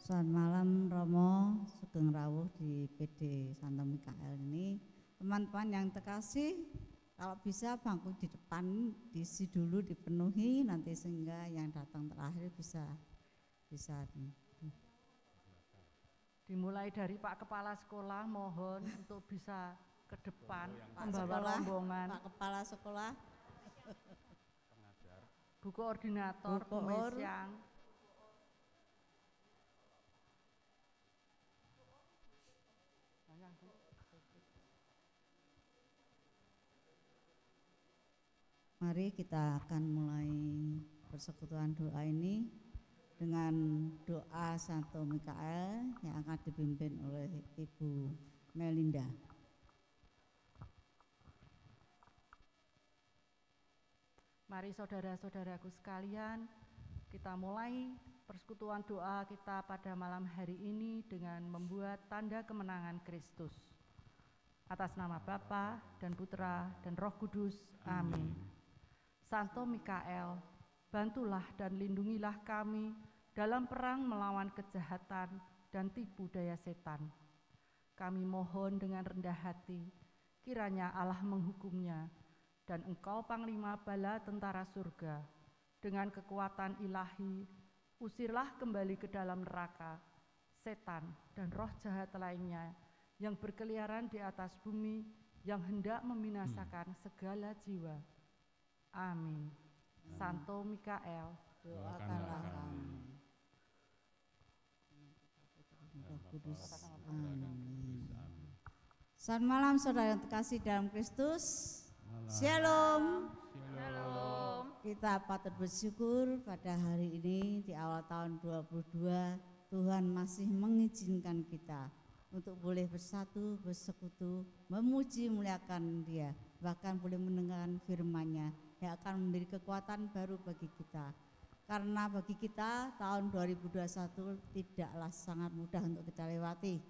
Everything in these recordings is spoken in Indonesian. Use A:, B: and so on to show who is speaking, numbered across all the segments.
A: Selamat malam Romo, Sugeng Rawuh di PD Santo Mikael ini. Teman-teman yang terkasih, kalau bisa bangku di depan diisi dulu, dipenuhi, nanti sehingga yang datang terakhir bisa
B: dimulai dari Pak Kepala Sekolah, mohon untuk bisa ke depan membawa rombongan.
A: Pak Kepala Sekolah,
B: Bu Koordinator, Bu Mesyang.
A: Mari kita akan mulai persekutuan doa ini dengan doa Santo Mikael yang akan dipimpin oleh Ibu Melinda.
B: Mari saudara-saudaraku sekalian, kita mulai persekutuan doa kita pada malam hari ini dengan membuat tanda kemenangan Kristus. Atas nama Bapa dan Putra dan Roh Kudus, amin. Santo Mikael, bantulah dan lindungilah kami dalam perang melawan kejahatan dan tipu daya setan. Kami mohon dengan rendah hati, kiranya Allah menghukumnya, dan Engkau Panglima Bala Tentara Surga, dengan kekuatan ilahi, usirlah kembali ke dalam neraka setan dan roh jahat lainnya yang berkeliaran di atas bumi, yang hendak membinasakan segala jiwa. Amin. Santo Mikael,
A: Doakanlah kami. Roh Kudus. Amin. Selamat malam saudara yang terkasih dalam Kristus. Shalom.
B: Shalom.
A: Kita patut bersyukur pada hari ini di awal tahun 2022 Tuhan masih mengizinkan kita untuk boleh bersatu, bersekutu, memuji, muliakan Dia, bahkan boleh mendengarkan firman-Nya yang akan memberi kekuatan baru bagi kita. Karena bagi kita tahun 2021 tidaklah sangat mudah untuk kita lewati.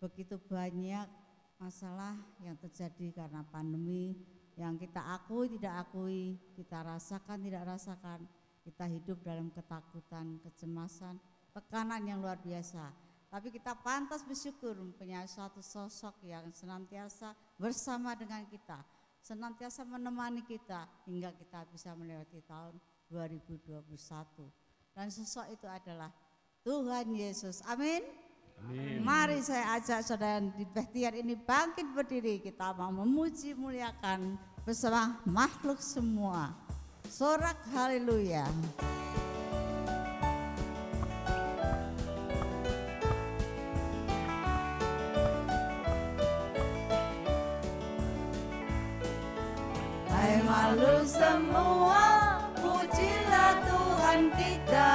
A: Begitu banyak masalah yang terjadi karena pandemi, yang kita akui tidak akui, kita rasakan tidak rasakan. Kita hidup dalam ketakutan, kecemasan, tekanan yang luar biasa. Tapi kita pantas bersyukur mempunyai suatu sosok yang senantiasa bersama dengan kita, senantiasa menemani kita hingga kita bisa melewati tahun 2021. Dan sosok itu adalah Tuhan Yesus. Amin. Amin. Mari saya ajak saudara di Bethtiar ini bangkit berdiri, kita mau memuji muliakan bersama makhluk semua. Sorak haleluya. Hai makhluk semua, pujilah Tuhan kita.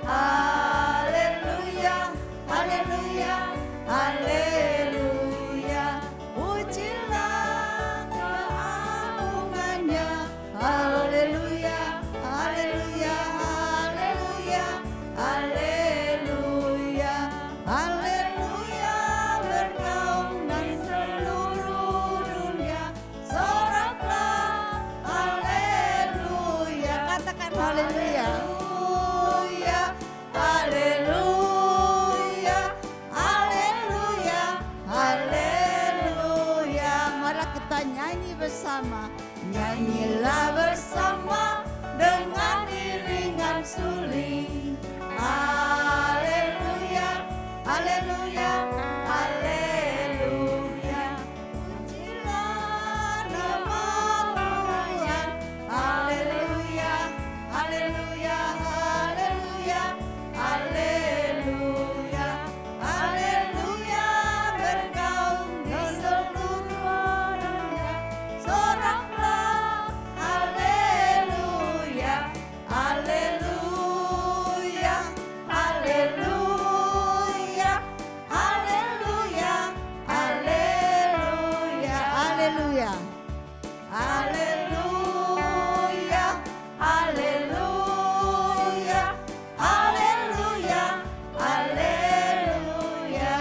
A: Haleluya, haleluya, haleluya. Pujilah keagungannya. Haleluya, haleluya, haleluya, haleluya, haleluya. Bergaung dan seluruh dunia soraklah haleluya. Katakan haleluya. Haleluya, haleluya, haleluya. Mari kita nyanyi bersama. Nyanyilah bersama dengan iringan suling. Haleluya, haleluya, haleluya. Pujilah nama Tuhan. Haleluya, haleluya, haleluya, haleluya, haleluya. Bergaung di seluruh dunia soraklah haleluya, haleluya, haleluya, haleluya, haleluya, haleluya, haleluya, haleluya, haleluya, haleluya,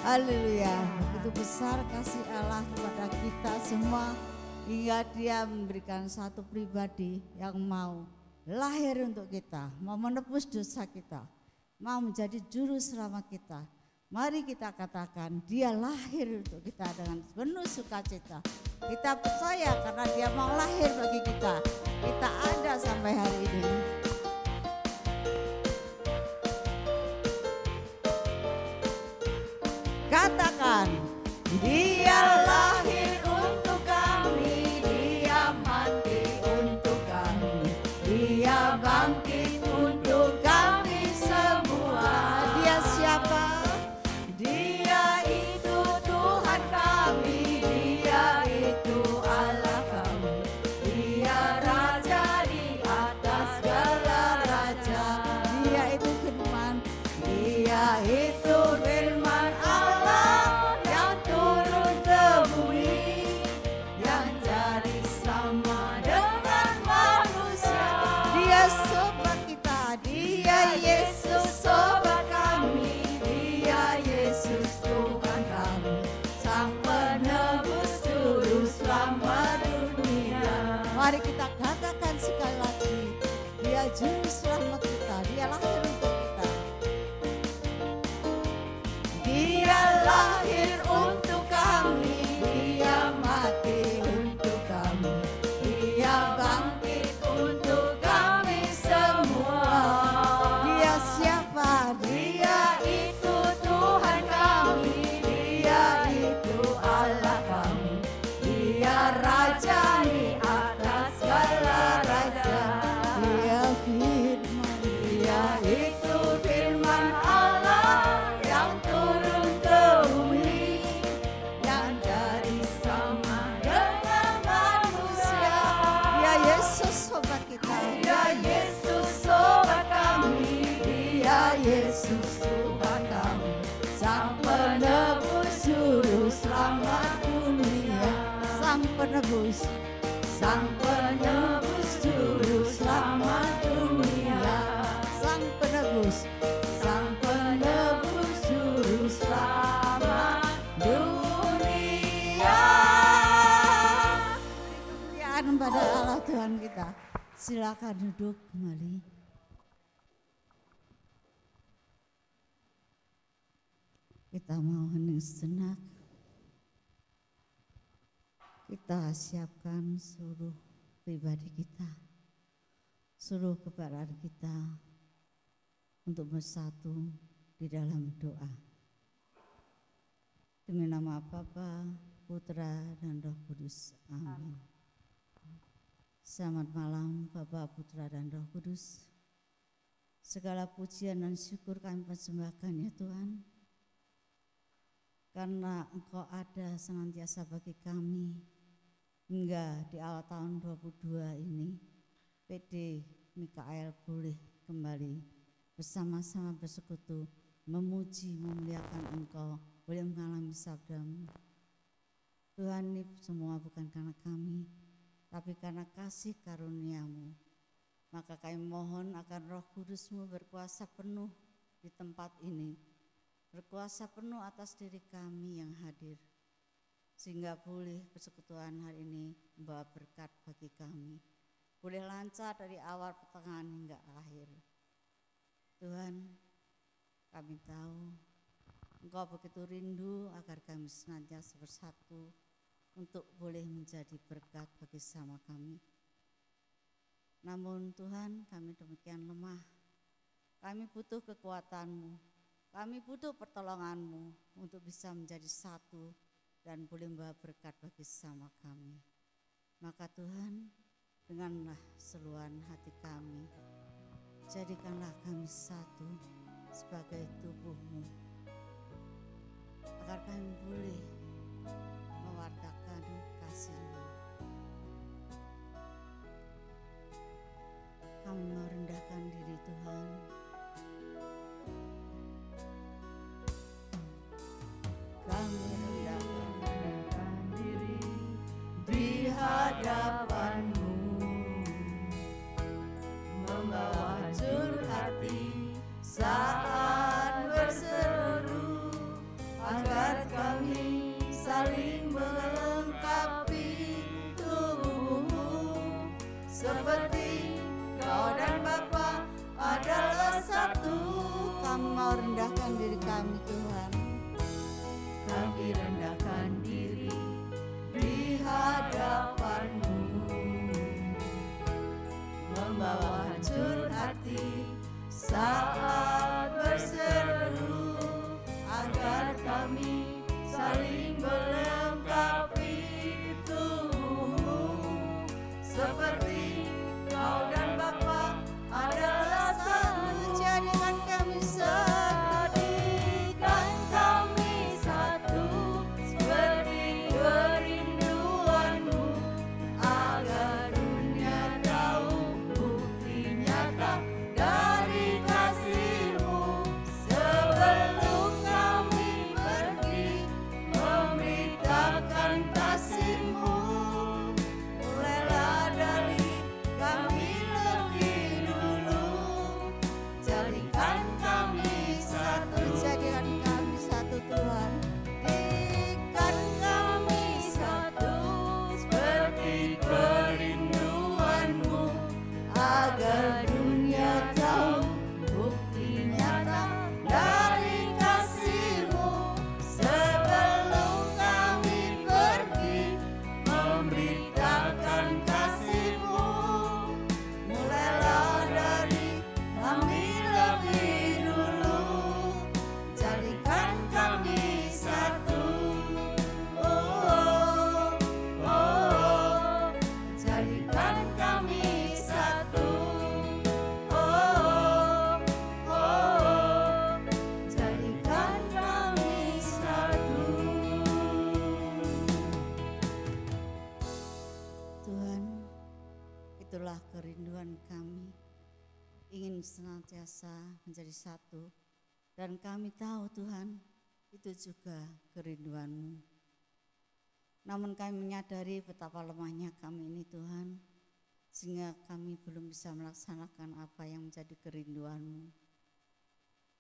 A: haleluya. Begitu besar kasih Allah kepada kita semua hingga Dia memberikan satu pribadi yang mau lahir untuk kita, mau menebus dosa kita. mau menjadi juru selamat kita. Mari kita katakan, dia lahir untuk kita dengan penuh sukacita. Kita percaya karena dia mau lahir bagi kita. Kita ada sampai hari ini. Katakan, dia lahir untuk kami, dia mati untuk kami, dia bangkit untuk kami semua. Dia siapa? Dia itu Tuhan kami, dia itu Allah kami, dia Raja di atas segala raja. Dia itu firman, dia itu firman Allah yang turun ke bumi, yang jadi sama dengan manusia. Dia sobat kita, dia Yesus sobat kami, dia Yesus Tuhan kami, Sang Penebus Juru Selamat dunia. Mari kita katakan sekali lagi, dia Juru Selamat kita, dia lahir untuk kita. Dia lahir untuk kami, dia mati untuk kami, dia bangkit untuk kami semua. Dia siapa? Dia itu Tuhan kami, dia itu Allah kami, dia Raja di atas segala raja. Dia firman, dia itu firman Allah yang turun ke bumi, yang jadi sama dengan manusia. Dia Yesus sobat kita, dia Yesus sobat kami, dia Yesus Tuhan kami, Sang Penebus Juru Selamat dunia. Sang Penebus, Sang Penebus Juru Selamat dunia. Sang Penebus, Sang Penebus Juru Selamat dunia. Kemuliaan pada Allah Tuhan kita. Silakan duduk kembali. Kita mau hening sejenak. Kita siapkan seluruh pribadi kita, seluruh keberadaan kita untuk bersatu di dalam doa. Demi nama Bapa, Putra, dan Roh Kudus. Amin. Selamat malam Bapa, Putra, dan Roh Kudus. Segala pujian dan syukur kami persembahkan ya Tuhan, karena Engkau ada senantiasa bagi kami hingga di awal tahun 2022 ini. PD Mikael boleh kembali bersama-sama bersekutu, memuji, memuliakan Engkau, boleh mengalami sabdamu. Tuhan, ini semua bukan karena kami, tapi karena kasih karunia-Mu. Maka kami mohon agar Roh Kudus-Mu berkuasa penuh di tempat ini, berkuasa penuh atas diri kami yang hadir, sehingga boleh persekutuan hari ini membawa berkat bagi kami, boleh lancar dari awal, pertengahan hingga akhir. Tuhan, kami tahu Engkau begitu rindu agar kami senantiasa bersatu untuk boleh menjadi berkat bagi sesama kami. Namun Tuhan, kami demikian lemah, kami butuh kekuatan-Mu, kami butuh pertolongan-Mu untuk bisa menjadi satu dan boleh membawa berkat bagi sesama kami. Maka Tuhan, denganlah seluruhan hati kami, jadikanlah kami satu sebagai tubuh-Mu, agar kami boleh mewartakan kasih-Mu. Kami merendahkan diri Tuhan, kami rendahkan diri di hadapan-Mu, membawa curhat hati saat berseru, agar kami saling mau rendahkan diri kami Tuhan.
C: Kami rendahkan diri di hadapan-Mu, membawa hancur hati saat berseru, agar kami saling melengkapi tubuh-Mu, seperti Kau dan Bapa adalah satu.
A: Jadikan kami satu,
C: Jadikan kami satu, seperti kerinduan-Mu, agar dunia tahu bukti nyata dari kasih-Mu. Sebelum kami pergi memberitakan kasih-Mu, mulailah dari kami lebih dulu. Jadikan kami satu,
A: jadikan kami satu Tuhan.
C: jadikan kami satu, seperti kerinduan-Mu, agar dunia tahu bukti nyata dari kasih-Mu. Sebelum kami pergi memberitakan kasih-Mu, mulailah dari kami lebih dulu. Jadikan kami satu, oh, oh, oh. Jadikan kami satu, oh, oh, oh. Jadikan kami satu.
A: Tuhan, itulah kerinduan kami, ingin senantiasa menjadi satu. Dan kami tahu Tuhan, itu juga kerinduan-Mu. Namun kami menyadari betapa lemahnya kami ini Tuhan, sehingga kami belum bisa melaksanakan apa yang menjadi kerinduan-Mu.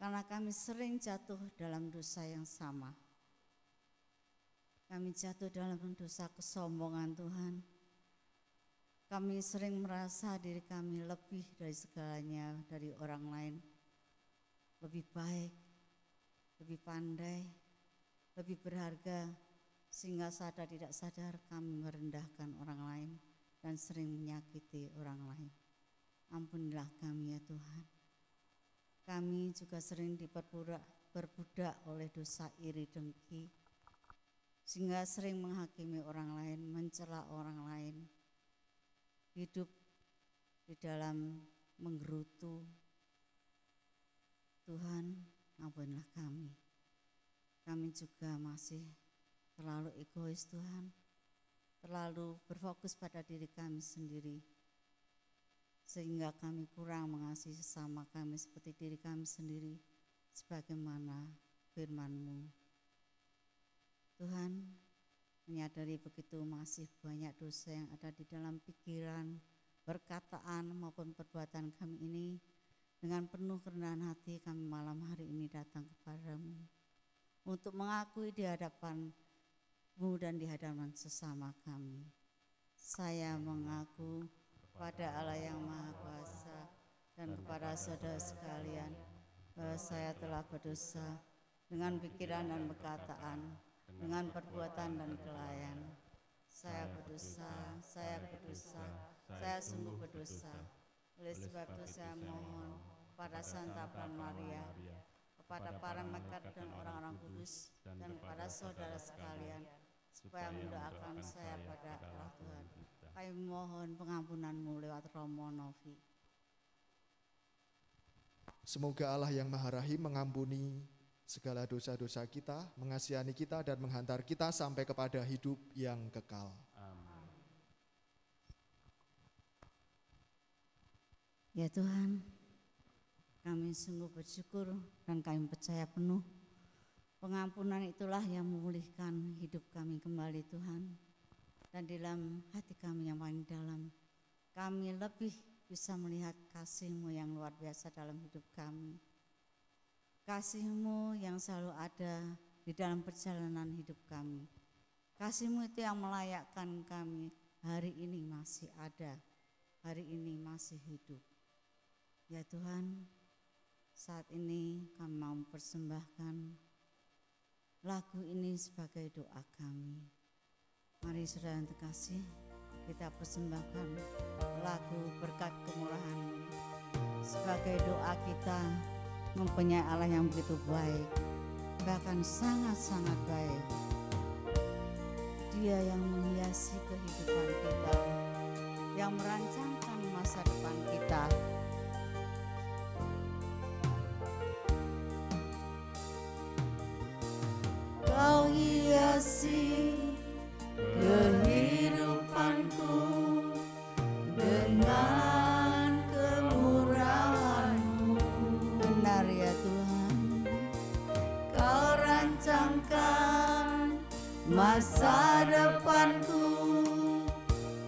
A: Karena kami sering jatuh dalam dosa yang sama. Kami jatuh dalam dosa kesombongan Tuhan. Kami sering merasa diri kami lebih dari segalanya, dari orang lain. Lebih baik, lebih pandai, lebih berharga, sehingga sadar tidak sadar kami merendahkan orang lain dan sering menyakiti orang lain. Ampunilah kami ya Tuhan. Kami juga sering diperbudak oleh dosa iri dengki, sehingga sering menghakimi orang lain, mencela orang lain, hidup di dalam menggerutu. Tuhan, ampunilah kami. Kami juga masih terlalu egois Tuhan, terlalu berfokus pada diri kami sendiri, sehingga kami kurang mengasihi sesama kami seperti diri kami sendiri, sebagaimana firman-Mu. Tuhan, menyadari begitu masih banyak dosa yang ada di dalam pikiran, perkataan maupun perbuatan kami ini. Dengan penuh kerendahan hati kami malam hari ini datang kepada-Mu untuk mengakui di hadapan-Mu dan di hadapan sesama kami. Saya mengaku kepada Allah yang Maha Kuasa dan kepada saudara sekalian bahwa saya telah berdosa dengan pikiran dan perkataan, dengan perbuatan dan kelalaian. Saya berdosa, saya sungguh berdosa. Oleh sebab itu saya mohon kepada Santa Pran Maria, kepada para malaikat dan orang-orang kudus, dan kepada saudara sekalian, supaya mendoakan saya pada Allah Tuhan. Kami mohon pengampunan-Mu lewat Romo Novi.
D: Semoga Allah yang Maha Rahim mengampuni segala dosa-dosa kita, mengasihani kita dan menghantar kita sampai kepada hidup yang kekal.
A: Ya Tuhan, kami sungguh bersyukur dan kami percaya penuh pengampunan itulah yang memulihkan hidup kami kembali Tuhan. Dan dalam hati kami yang paling dalam, kami lebih bisa melihat kasih-Mu yang luar biasa dalam hidup kami. Kasih-Mu yang selalu ada di dalam perjalanan hidup kami. Kasih-Mu itu yang melayakkan kami hari ini masih ada, hari ini masih hidup. Ya Tuhan, Saat ini kami mau mempersembahkan lagu ini sebagai doa kami. Mari saudara yang terkasih, kita persembahkan lagu berkat kemurahan-Mu sebagai doa kita mempunyai Allah yang begitu baik, bahkan sangat-sangat baik. Dia yang menghiasi kehidupan kita, yang merancangkan masa depan kita. Kau hiasi kehidupanku dengan kemurahan-Mu. Benar ya Tuhan, Kau rancangkan masa depanku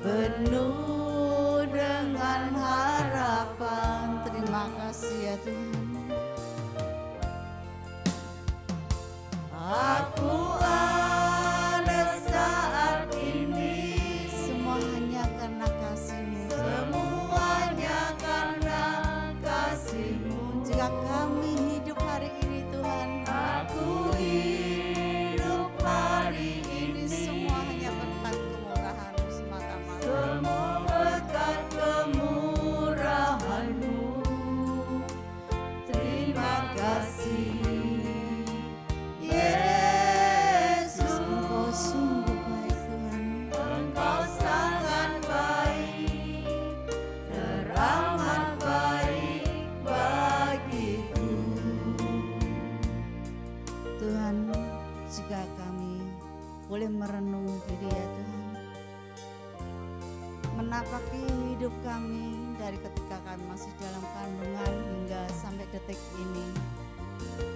A: penuh dengan harapan. Terima kasih ya Tuhan. Aku ada saat ini, semua hanya karena kasih-Mu. Semuanya karena kasih-Mu. Jika kami hidup hari ini Tuhan, aku hidup hari ini, semua hanya berkat kemurahan-Mu semata-mata. Semua berkat kemurahan-Mu. Terima kasih Yesus, Engkau sungguh baik Tuhan. Engkau sangat baik, teramat baik bagiku. Tuhan, jika kami boleh merenung diri ya Tuhan, menapaki hidup kami dari ketika kami masih dalam kandungan hingga sampai detik ini.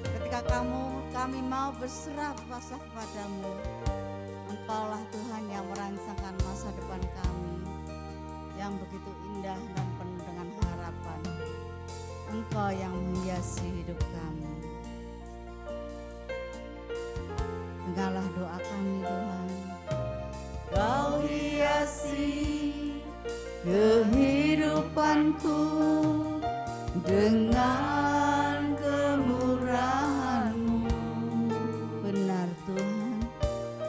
A: Ketika kami mau berserah kuasa kepada-Mu, Engkaulah Tuhan yang merancangkan masa depan kami yang begitu indah dan penuh dengan harapan. Engkau yang menghiasi hidup kami. Dengarlah doa kami Tuhan. Kau hiasi kehidupanku dengan kemurahan-Mu. Benar Tuhan,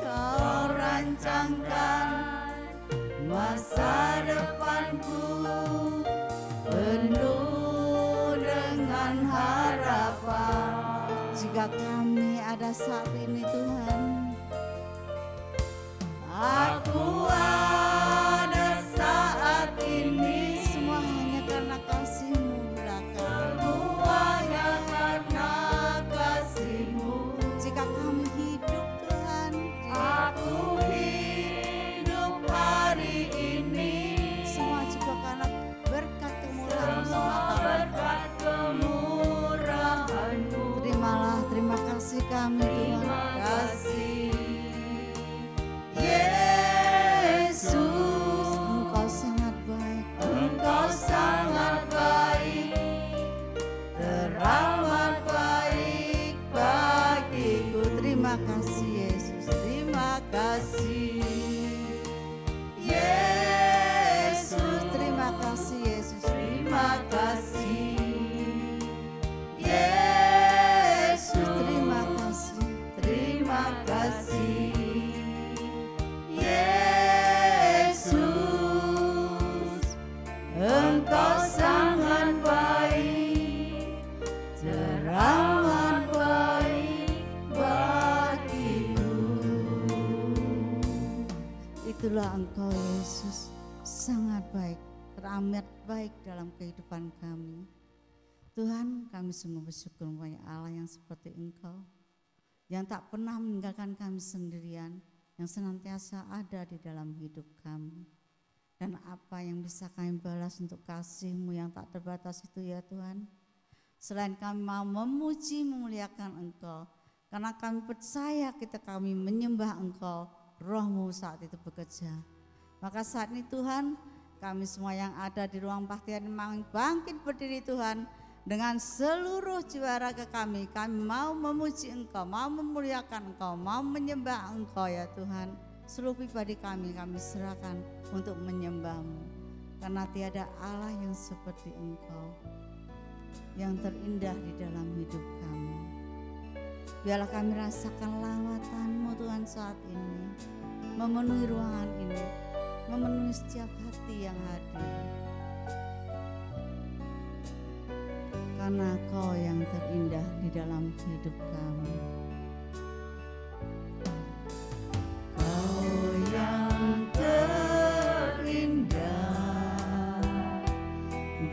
A: Kau rancangkan masa depanku penuh dengan harapan. Jika kami ada saat ini Tuhan, aku ada saat ini, semua hanya karena kasih-Mu belaka. Semuanya karena kasih-Mu. Jika kami hidup Tuhan, aku hidup hari ini, semua juga karena berkat kemurahan-Mu semata-mata. Terimalah terima kasih kami Tuhan. Kasih Yesus, Engkau sangat baik. Engkau sangat baik, teramat baik bagiku. Terima kasih Yesus, terima kasih Yesus, terima kasih Yesus, terima kasih Yesus, terima kasih, terima kasih Yesus. Engkau sangat baik, teramat baik bagiku. Itulah Engkau Yesus, sangat baik, teramat baik dalam kehidupan kami. Tuhan, kami sungguh bersyukur mempunyai Allah yang seperti Engkau, yang tak pernah meninggalkan kami sendirian, yang senantiasa ada di dalam hidup kami. Dan apa yang bisa kami balas untuk kasih-Mu yang tak terbatas itu ya Tuhan, selain kami mau memuji memuliakan Engkau, karena kami percaya kita kami menyembah Engkau, Roh-Mu saat itu bekerja. Maka saat ini Tuhan, kami semua yang ada di ruang baktian mau bangkit berdiri Tuhan, dengan seluruh jiwa raga kami mau memuji Engkau, mau memuliakan Engkau, mau menyembah Engkau ya Tuhan. Seluruh pribadi kami serahkan untuk menyembah-Mu, karena tiada Allah yang seperti Engkau. yang terindah di dalam hidup kami. Biarlah kami rasakan lawatan-Mu Tuhan saat ini, memenuhi ruangan ini, memenuhi setiap hati yang hadir. Karena Kau yang terindah di dalam hidup kami.
C: Kau yang terindah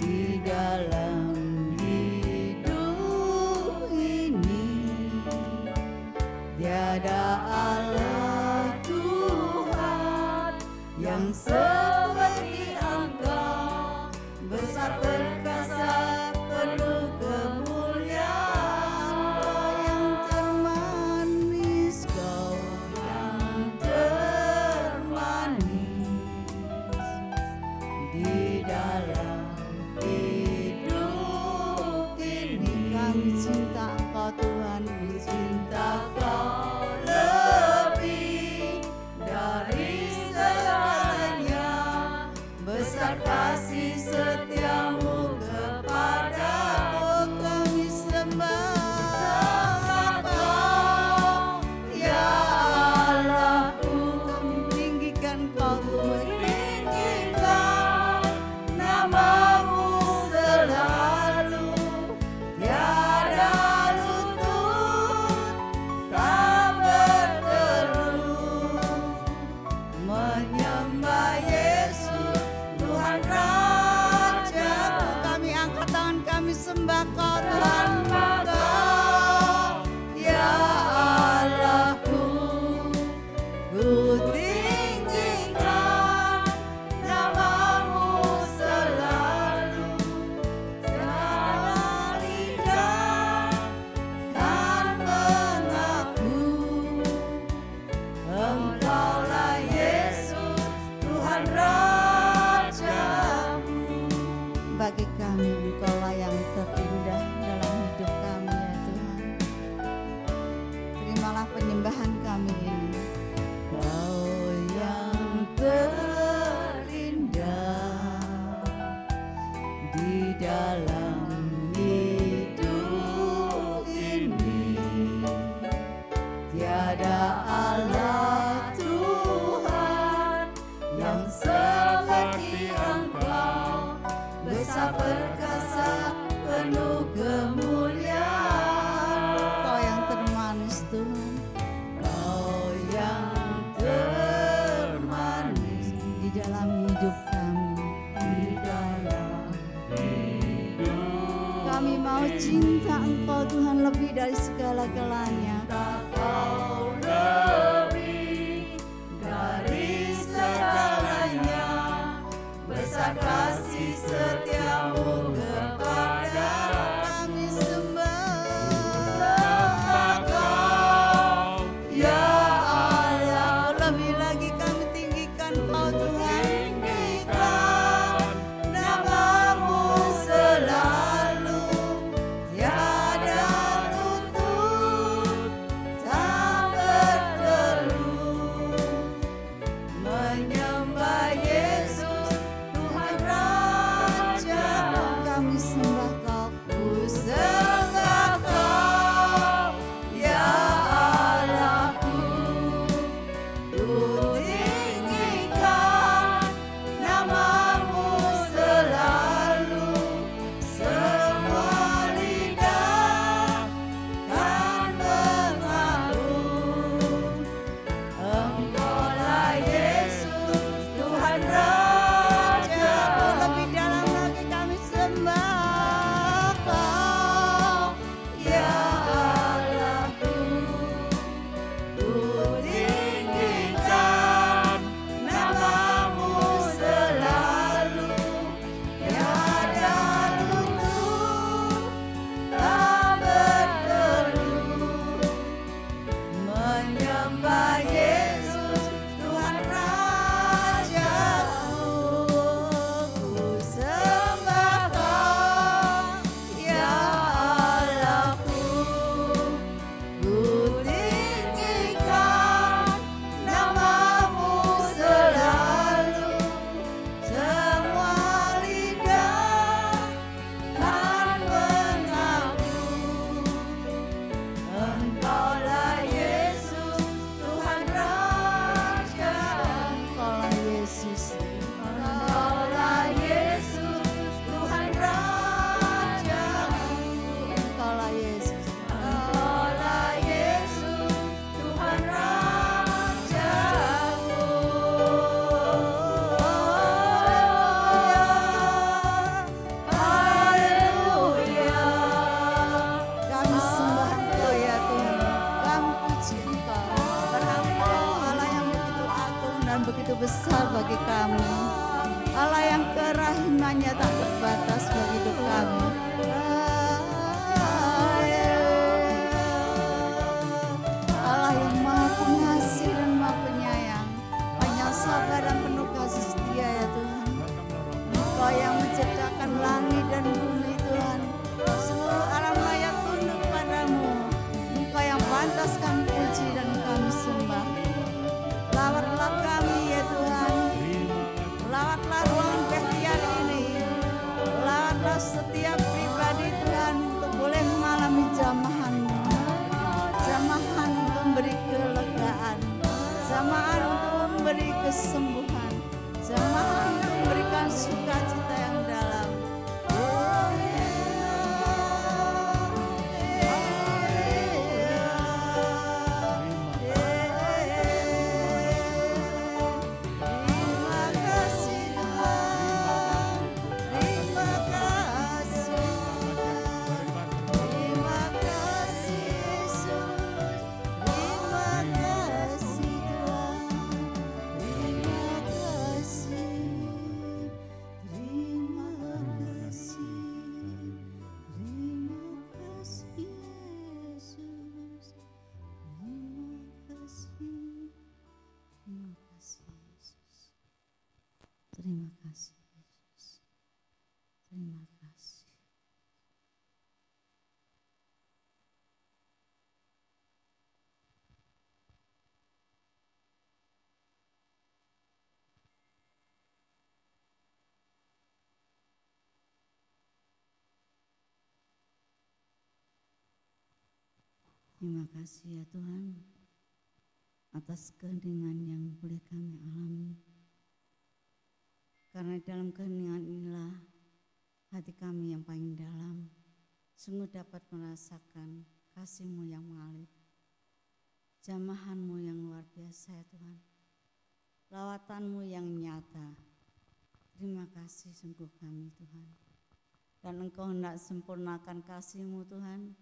C: di dalam hidup ini, tiada Allah Tuhan yang seperti Engkau, besar perkasa penuh kemuliaan. Kau yang termanis, Kau yang termanis di dalam hidup ini.
A: Kami cinta Engkau Tuhan,
C: Cinta Kau lebih dari segalanya, besar kasih setiamu kepadaku.
A: kami
C: Sembah Kau, ya Allahku,
A: kami tinggikan Kau Tuhan.
C: tinggikan namamu selalu, tiada lutut tak berteru. Menyembah Yesus Tuhan Rajaku,
A: Kami angkat tangan, kami sembah Kau Tuhan.
C: sembah Kau, ya Allahku, ku tinggikan namamu selalu, tiada lidah kan mengaku, Engkaulah Yesus Tuhan Rajaku.
A: Bagi kami Engkaulah yang terindah dalam hidup kami ya Tuhan. Terimalah penyembahan kami ini.
C: Kau yang terindah di dalam hidup ini, tiada Allah Tuhan yang seperti Engkau, besar perkasa penuh kemuliaan.
A: Kau yang termanis Tuhan.
C: Kau yang termanis
A: Di dalam hidup kami,
C: di dalam hidup.
A: kami mau cinta Engkau Tuhan lebih dari segala-galanya.
C: Kau lebih dari segalanya, besar kasih setiamu kepada
A: Kami sembah
C: Kau, ya Allah.
A: lebih lagi kami tinggikan Kau Tuhan.
C: Tinggikan namamu selalu, tiada lutut tak berteru. Menyembah Yesus Tuhan Raja.
A: setiap pribadi Tuhan untuk boleh mengalami jamahan-Mu. Jamahan untuk memberi kelegaan, jamahan untuk memberi kesembuhan, jamahan untuk memberikan sukacita yang dalam. Terima kasih Yesus. Terima kasih. Terima kasih ya Tuhan atas keheningan yang boleh kami alami. Karena dalam keheningan inilah hati kami yang paling dalam sungguh dapat merasakan kasih-Mu yang mengalir, jamahan-Mu yang luar biasa ya Tuhan, lawatan-Mu yang nyata. Terima kasih sungguh kami Tuhan. Dan Engkau hendak sempurnakan kasih-Mu Tuhan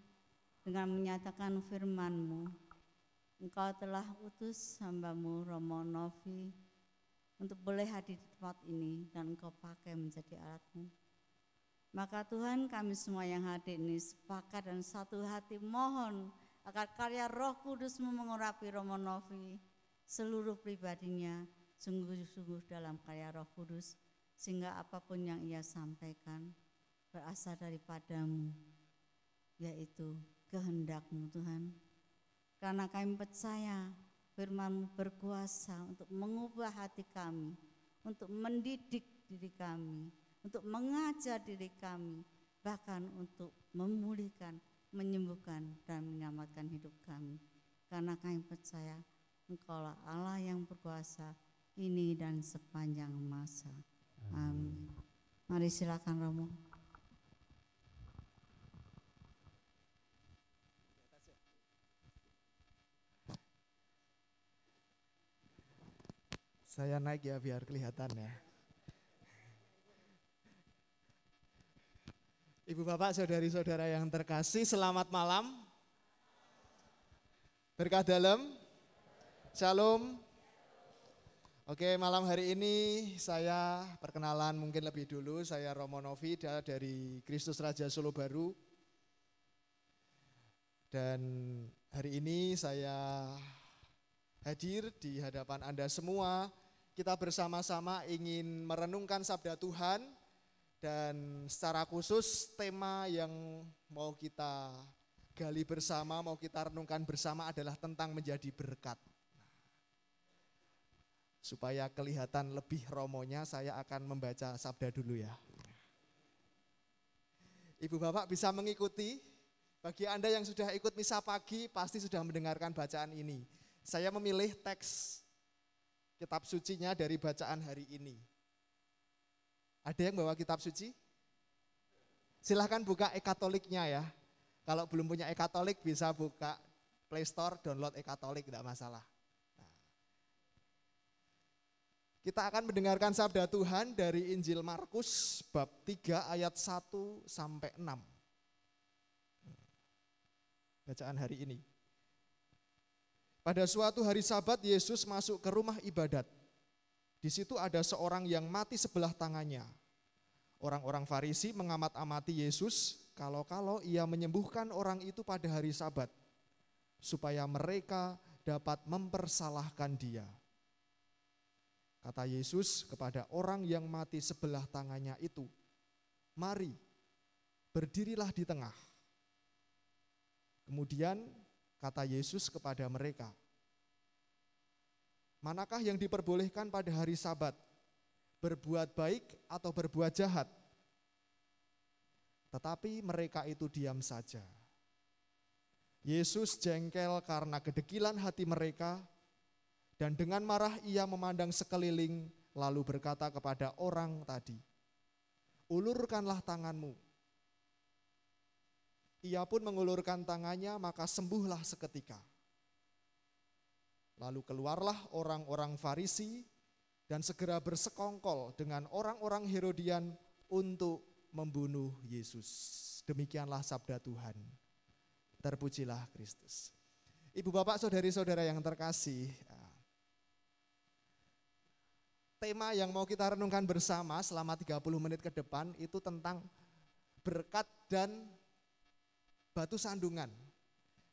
A: dengan menyatakan firman-Mu. Engkau telah utus hamba-Mu Romo Novi untuk boleh hadir di tempat ini dan Engkau pakai menjadi alat-Mu. Maka Tuhan, kami semua yang hadir ini sepakat dan satu hati mohon agar karya Roh Kudus-Mu mengurapi Romo Novi, seluruh pribadinya sungguh-sungguh dalam karya Roh Kudus, sehingga apapun yang ia sampaikan berasal daripada-Mu, yaitu kehendak-Mu Tuhan. Karena kami percaya firman-Mu berkuasa untuk mengubah hati kami, untuk mendidik diri kami, untuk mengajar diri kami, bahkan untuk memulihkan, menyembuhkan, dan menyelamatkan hidup kami. Karena kami percaya Engkaulah Allah yang berkuasa kini dan sepanjang masa. Amin. Mari silakan Romo.
D: Saya naik ya biar kelihatan ya. Ibu bapak saudari-saudara yang terkasih, selamat malam. Berkah dalam. Shalom. Oke, malam hari ini saya perkenalan mungkin lebih dulu. Saya Romo Novi dari Kristus Raja Solo Baru. Dan hari ini saya hadir di hadapan Anda semua. Kita bersama-sama ingin merenungkan sabda Tuhan, dan secara khusus tema yang mau kita gali bersama, mau kita renungkan bersama adalah tentang menjadi berkat. Supaya kelihatan lebih romonya, saya akan membaca sabda dulu ya. Ibu bapak bisa mengikuti. Bagi Anda yang sudah ikut misa pagi pasti sudah mendengarkan bacaan ini. Saya memilih teks kitab sucinya dari bacaan hari ini. Ada yang bawa kitab suci? Silahkan buka e-katoliknya ya. Kalau belum punya e-katolik bisa buka Play Store, download e-katolik, tidak masalah. Kita akan mendengarkan sabda Tuhan dari Injil Markus bab 3 ayat 1 sampai 6. Bacaan hari ini. Pada suatu hari Sabat Yesus masuk ke rumah ibadat. Di situ ada seorang yang mati sebelah tangannya. Orang-orang Farisi mengamat-amati Yesus kalau-kalau ia menyembuhkan orang itu pada hari Sabat, supaya mereka dapat mempersalahkan dia. Kata Yesus kepada orang yang mati sebelah tangannya itu, "Mari, berdirilah di tengah." Kemudian kata Yesus kepada mereka, "Manakah yang diperbolehkan pada hari Sabat, berbuat baik atau berbuat jahat, Tetapi mereka itu diam saja. Yesus jengkel karena kedegilan hati mereka, dan dengan marah ia memandang sekeliling, lalu berkata kepada orang tadi, "Ulurkanlah tanganmu." Ia pun mengulurkan tangannya, maka sembuhlah seketika. Lalu keluarlah orang-orang Farisi dan segera bersekongkol dengan orang-orang Herodian untuk membunuh Yesus. Demikianlah sabda Tuhan. Terpujilah Kristus. Ibu bapak saudari-saudara yang terkasih, tema yang mau kita renungkan bersama selama 30 menit ke depan itu tentang berkat dan batu sandungan.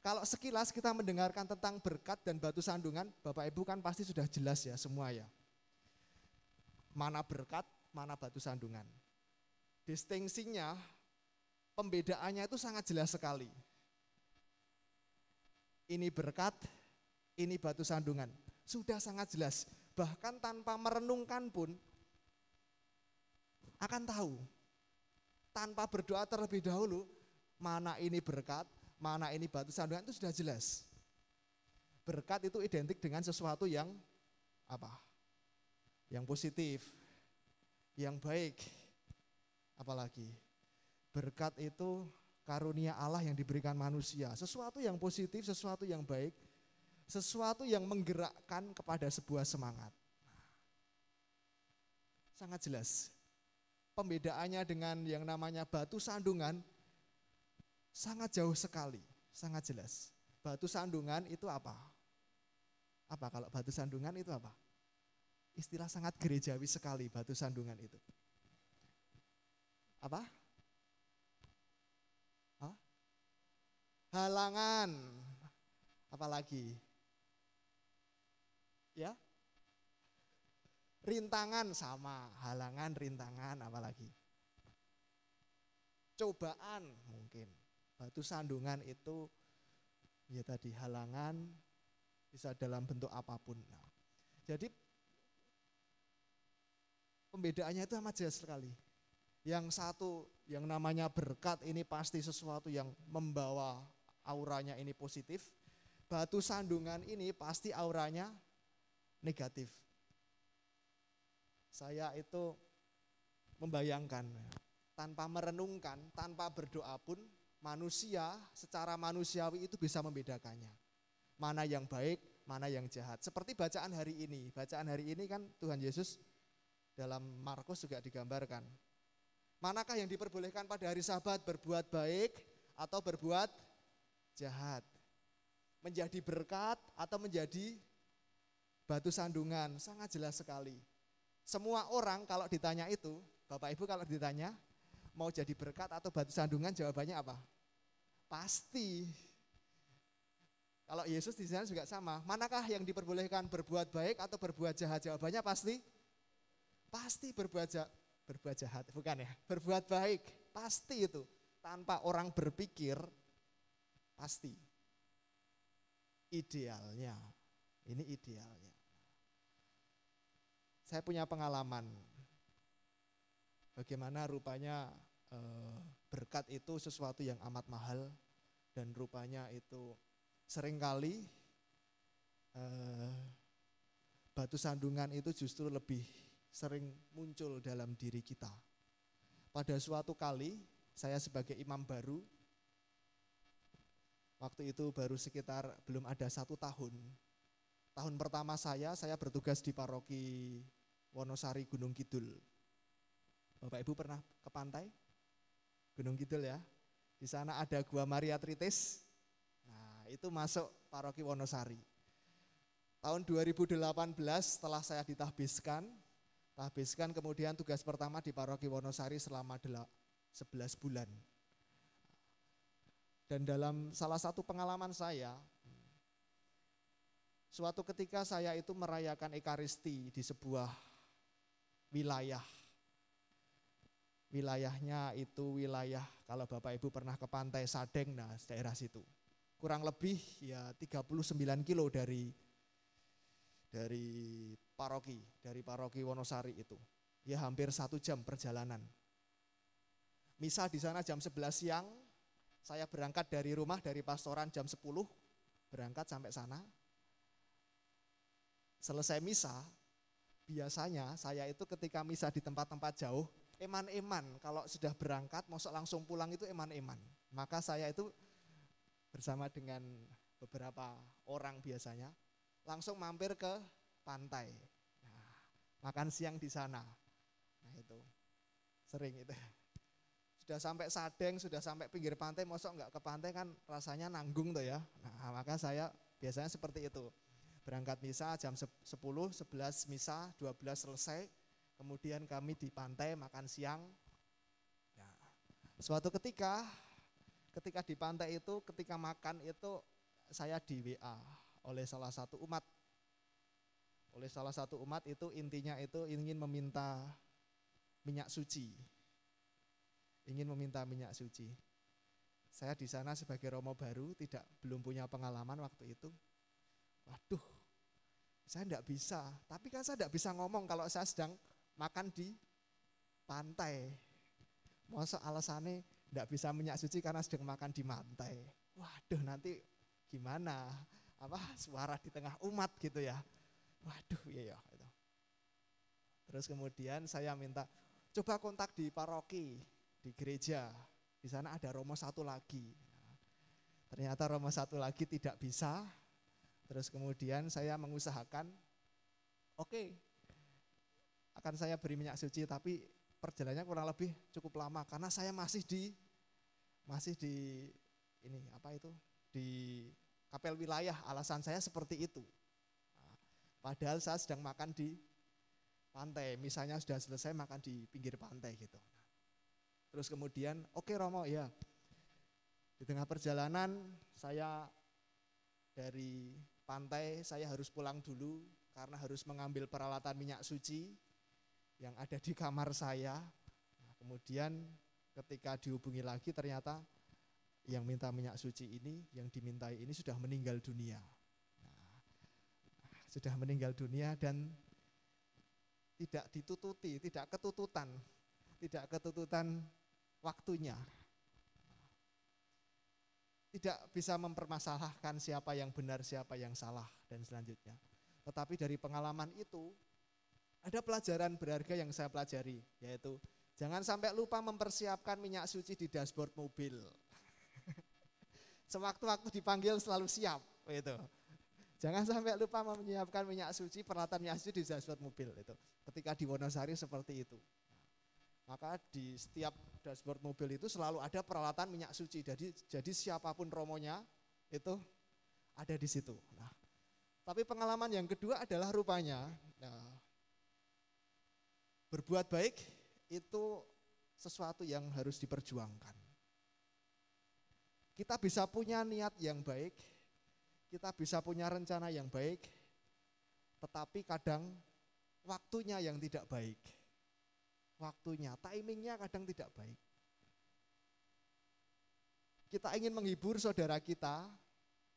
D: Kalau sekilas kita mendengarkan tentang berkat dan batu sandungan, Bapak Ibu kan pasti sudah jelas ya semua ya. Mana berkat, mana batu sandungan. Distingsinya, pembedaannya itu sangat jelas sekali. Ini berkat, ini batu sandungan. Sudah sangat jelas. Bahkan tanpa merenungkan pun akan tahu. Tanpa berdoa terlebih dahulu, mana ini berkat, mana ini batu sandungan itu sudah jelas. Berkat itu identik dengan sesuatu yang apa? Yang positif, yang baik. Apalagi berkat itu karunia Allah yang diberikan manusia, sesuatu yang positif, sesuatu yang baik, sesuatu yang menggerakkan kepada sebuah semangat. Sangat jelas. Pembedaannya dengan yang namanya batu sandungan sangat jauh sekali, sangat jelas. Batu sandungan itu apa? Apa kalau batu sandungan itu apa? Istilah sangat gerejawi sekali batu sandungan itu. Apa? Hah? Halangan. Apalagi? Ya? Rintangan sama, halangan, rintangan, apalagi? Cobaan mungkin. Batu sandungan itu ya tadi halangan, bisa dalam bentuk apapun. Nah, jadi pembedaannya itu amat jelas sekali. Yang satu yang namanya berkat ini pasti sesuatu yang membawa auranya ini positif. Batu sandungan ini pasti auranya negatif. Saya itu membayangkan, tanpa merenungkan, tanpa berdoa pun manusia secara manusiawi itu bisa membedakannya. Mana yang baik, mana yang jahat. Seperti bacaan hari ini. Bacaan hari ini kan Tuhan Yesus dalam Markus juga digambarkan. Manakah yang diperbolehkan pada hari Sabat, berbuat baik atau berbuat jahat? Menjadi berkat atau menjadi batu sandungan? Sangat jelas sekali. Semua orang kalau ditanya itu, Bapak Ibu kalau ditanya mau jadi berkat atau batu sandungan, jawabannya apa? Pasti. Kalau Yesus di sana juga sama. Manakah yang diperbolehkan berbuat baik atau berbuat jahat? Jawabannya pasti. Pasti berbuat jahat, bukan ya? Berbuat baik, pasti itu. Tanpa orang berpikir, pasti. Idealnya, ini idealnya. Saya punya pengalaman. Bagaimana rupanya berkat itu sesuatu yang amat mahal. Dan rupanya itu seringkali batu sandungan itu justru lebih sering muncul dalam diri kita. Pada suatu kali saya sebagai imam baru, waktu itu baru sekitar belum ada 1 tahun. Tahun pertama saya bertugas di paroki Wonosari Gunung Kidul. Bapak Ibu pernah ke pantai? Gunung Kidul ya. Di sana ada Gua Maria Tritis. Nah, itu masuk paroki Wonosari. Tahun 2018 setelah saya ditahbiskan kemudian tugas pertama di paroki Wonosari selama 11 bulan. Dan dalam salah satu pengalaman saya, suatu ketika saya itu merayakan Ekaristi di sebuah wilayah. Wilayahnya itu wilayah, kalau Bapak Ibu pernah ke pantai Sadeng, nah daerah situ. Kurang lebih ya 39 kilo dari paroki Wonosari itu. Ya hampir 1 jam perjalanan. Misa di sana jam 11 siang, saya berangkat dari rumah, dari pastoran jam 10, berangkat sampai sana. Selesai misa, biasanya saya itu ketika misa di tempat-tempat jauh, eman-eman, kalau sudah berangkat, masuk langsung pulang itu eman-eman. Maka saya itu bersama dengan beberapa orang biasanya, langsung mampir ke pantai. Nah, makan siang di sana. Nah itu, sering itu. Sudah sampai Sadeng, sudah sampai pinggir pantai, masuk nggak ke pantai kan rasanya nanggung tuh ya. Nah, maka saya biasanya seperti itu. Berangkat misa jam 10, 11 misa, 12 selesai. Kemudian kami di pantai makan siang. Nah, suatu ketika di pantai itu, ketika makan itu saya di WA oleh salah satu umat. Oleh salah satu umat itu intinya itu ingin meminta minyak suci. Ingin meminta minyak suci. Saya di sana sebagai romo baru, belum punya pengalaman waktu itu. Waduh, saya enggak bisa. Tapi kan saya enggak bisa ngomong kalau saya sedang makan di pantai. Masa alasannya enggak bisa minyak suci karena sedang makan di pantai. Waduh, nanti gimana? Suara di tengah umat gitu ya. Waduh, iya ya. Terus kemudian saya minta, coba kontak di paroki, di gereja. Di sana ada romo satu lagi. Ternyata romo satu lagi tidak bisa. Terus kemudian saya mengusahakan, oke, akan saya beri minyak suci, tapi perjalanannya kurang lebih cukup lama karena saya masih di di kapel wilayah. Alasan saya seperti itu. Padahal saya sedang makan di pantai, misalnya sudah selesai makan di pinggir pantai gitu. Terus kemudian, oke Romo, ya. Di tengah perjalanan saya dari pantai, saya harus pulang dulu karena harus mengambil peralatan minyak suci yang ada di kamar saya. Nah, kemudian ketika dihubungi lagi ternyata yang minta minyak suci ini, yang dimintai ini sudah meninggal dunia. Nah, sudah meninggal dunia dan tidak ditututi, tidak ketututan waktunya. Tidak bisa mempermasalahkan siapa yang benar, siapa yang salah, dan selanjutnya. Tetapi dari pengalaman itu, ada pelajaran berharga yang saya pelajari, yaitu jangan sampai lupa mempersiapkan minyak suci di dashboard mobil. Sewaktu-waktu dipanggil selalu siap. Itu. Jangan sampai lupa menyiapkan minyak suci, peralatan minyak suci di dashboard mobil. Itu. Ketika di Wonosari seperti itu. Maka di setiap dashboard mobil itu selalu ada peralatan minyak suci. Jadi siapapun romonya itu ada di situ. Nah, tapi pengalaman yang kedua adalah rupanya berbuat baik itu sesuatu yang harus diperjuangkan. Kita bisa punya niat yang baik, kita bisa punya rencana yang baik, tetapi kadang waktunya yang tidak baik. Waktunya, timingnya kadang tidak baik. Kita ingin menghibur saudara kita,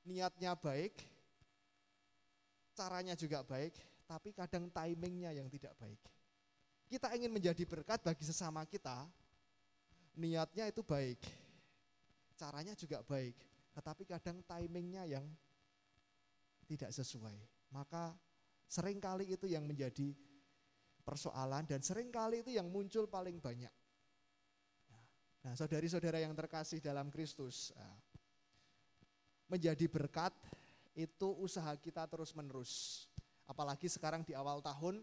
D: niatnya baik, caranya juga baik, tapi kadang timingnya yang tidak baik. Kita ingin menjadi berkat bagi sesama kita, niatnya itu baik, caranya juga baik, tetapi kadang timingnya yang tidak sesuai. Maka seringkali itu yang menjadi persoalan dan seringkali itu yang muncul paling banyak. Nah, saudari-saudara yang terkasih dalam Kristus, menjadi berkat itu usaha kita terus-menerus. Apalagi sekarang di awal tahun,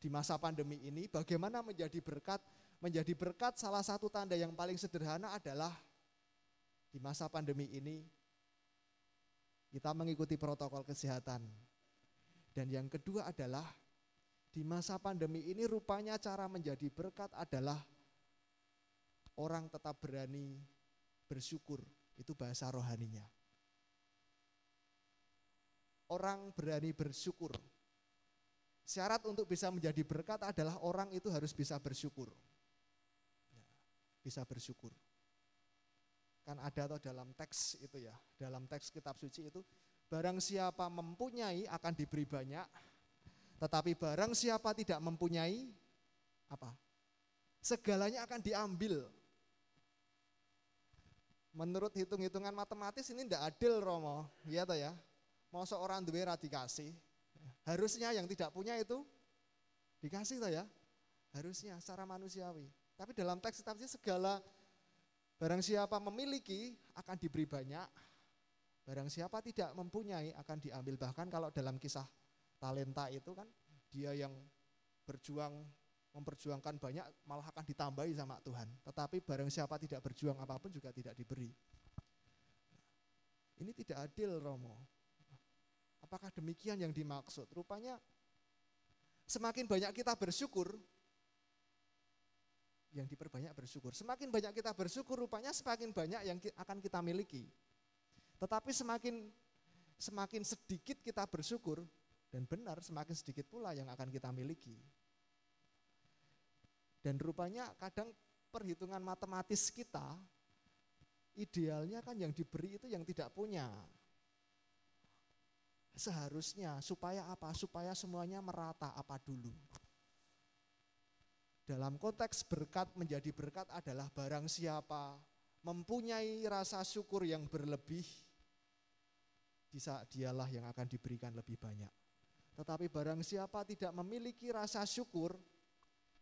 D: di masa pandemi ini, bagaimana menjadi berkat? Menjadi berkat salah satu tanda yang paling sederhana adalah di masa pandemi ini kita mengikuti protokol kesehatan. Dan yang kedua adalah di masa pandemi ini rupanya cara menjadi berkat adalah orang tetap berani bersyukur. Itu bahasa rohaninya. Orang berani bersyukur. Syarat untuk bisa menjadi berkat adalah orang itu harus bisa bersyukur. Bisa bersyukur. Kan ada atau dalam teks itu ya, dalam teks kitab suci itu, barang siapa mempunyai akan diberi banyak, tetapi barang siapa tidak mempunyai, apa? Segalanya akan diambil. Menurut hitung-hitungan matematis ini ndak adil Romo, iya toh ya. Mau seorang duwe ra dikasih, harusnya yang tidak punya itu dikasih toh ya. Harusnya secara manusiawi. Tapi dalam teks segala barang siapa memiliki akan diberi banyak, barang siapa tidak mempunyai akan diambil. Bahkan kalau dalam kisah talenta itu kan dia yang memperjuangkan banyak malah akan ditambahi sama Tuhan. Tetapi barang siapa tidak berjuang apapun juga tidak diberi. Ini tidak adil Romo. Apakah demikian yang dimaksud? Rupanya semakin banyak kita bersyukur, yang diperbanyak bersyukur. Semakin banyak kita bersyukur rupanya semakin banyak yang akan kita miliki. Tetapi semakin sedikit kita bersyukur, dan benar semakin sedikit pula yang akan kita miliki. Dan rupanya kadang perhitungan matematis kita, idealnya kan yang diberi itu yang tidak punya. Seharusnya supaya apa? Supaya semuanya merata apa dulu. Dalam konteks berkat menjadi berkat adalah barang siapa mempunyai rasa syukur yang berlebih, dialah yang akan diberikan lebih banyak. Tetapi barang siapa tidak memiliki rasa syukur,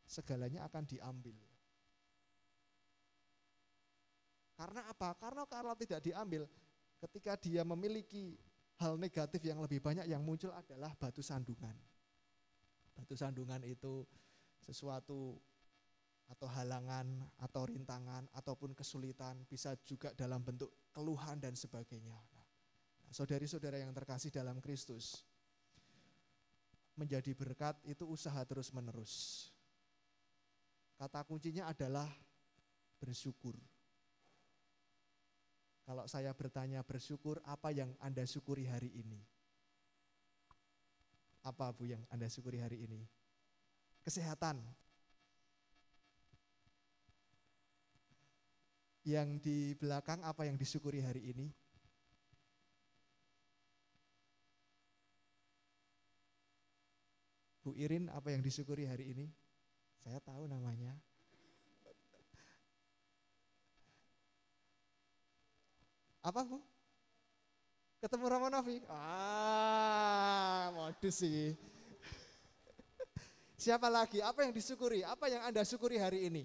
D: segalanya akan diambil. Karena apa? Karena kalau tidak diambil, ketika dia memiliki hal negatif yang lebih banyak, yang muncul adalah batu sandungan. Batu sandungan itu sesuatu atau halangan atau rintangan ataupun kesulitan, bisa juga dalam bentuk keluhan dan sebagainya. Nah, saudari-saudara yang terkasih dalam Kristus, menjadi berkat itu usaha terus-menerus. Kata kuncinya adalah bersyukur. Kalau saya bertanya bersyukur, apa yang Anda syukuri hari ini? Apa Bu yang Anda syukuri hari ini? Kesehatan. Yang di belakang apa yang disyukuri hari ini? Bu Irin, apa yang disyukuri hari ini? Saya tahu namanya. Apa Bu? Ketemu Romo Novi? Modus sih. Siapa lagi? Apa yang disyukuri? Apa yang Anda syukuri hari ini?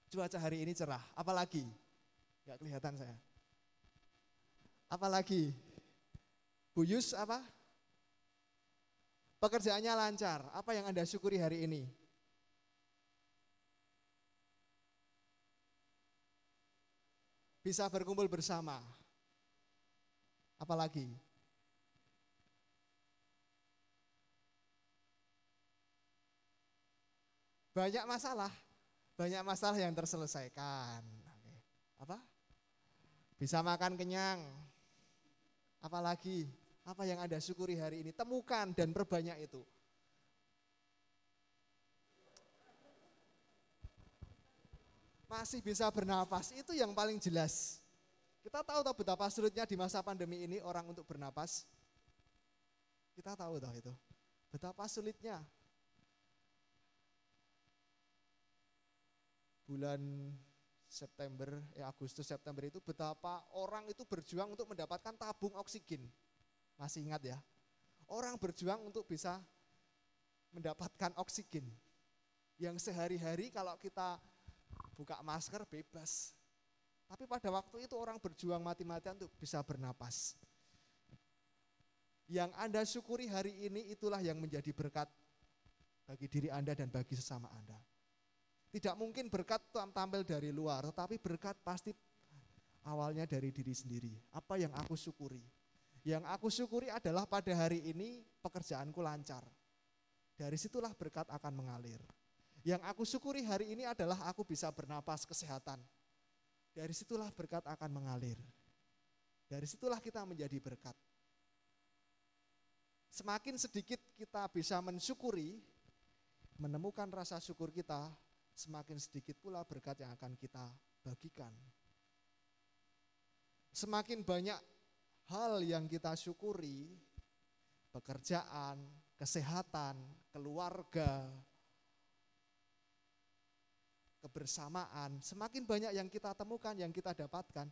D: Cuaca hari ini cerah. Apa lagi? Gak kelihatan saya. Apa lagi? Bu Yus apa? Pekerjaannya lancar. Apa yang Anda syukuri hari ini? Bisa berkumpul bersama. Apa lagi? Banyak masalah yang terselesaikan. Apa? Bisa makan kenyang. Apa lagi? Apa yang Anda syukuri hari ini? Temukan dan perbanyak itu. Masih bisa bernapas, itu yang paling jelas. Kita tahu betapa sulitnya di masa pandemi ini orang untuk bernapas. Kita tahu itu. Betapa sulitnya. Bulan Agustus September itu betapa orang itu berjuang untuk mendapatkan tabung oksigen. Masih ingat ya? Orang berjuang untuk bisa mendapatkan oksigen. Yang sehari-hari kalau kita buka masker bebas. Tapi pada waktu itu orang berjuang mati-matian untuk bisa bernapas. Yang Anda syukuri hari ini itulah yang menjadi berkat bagi diri Anda dan bagi sesama Anda. Tidak mungkin berkat tampil dari luar, tetapi berkat pasti awalnya dari diri sendiri. Apa yang aku syukuri? Yang aku syukuri adalah pada hari ini pekerjaanku lancar. Dari situlah berkat akan mengalir. Yang aku syukuri hari ini adalah aku bisa bernapas, kesehatan. Dari situlah berkat akan mengalir. Dari situlah kita menjadi berkat. Semakin sedikit kita bisa mensyukuri, menemukan rasa syukur kita, semakin sedikit pula berkat yang akan kita bagikan. Semakin banyak hal yang kita syukuri, pekerjaan, kesehatan, keluarga, kebersamaan, semakin banyak yang kita temukan, yang kita dapatkan,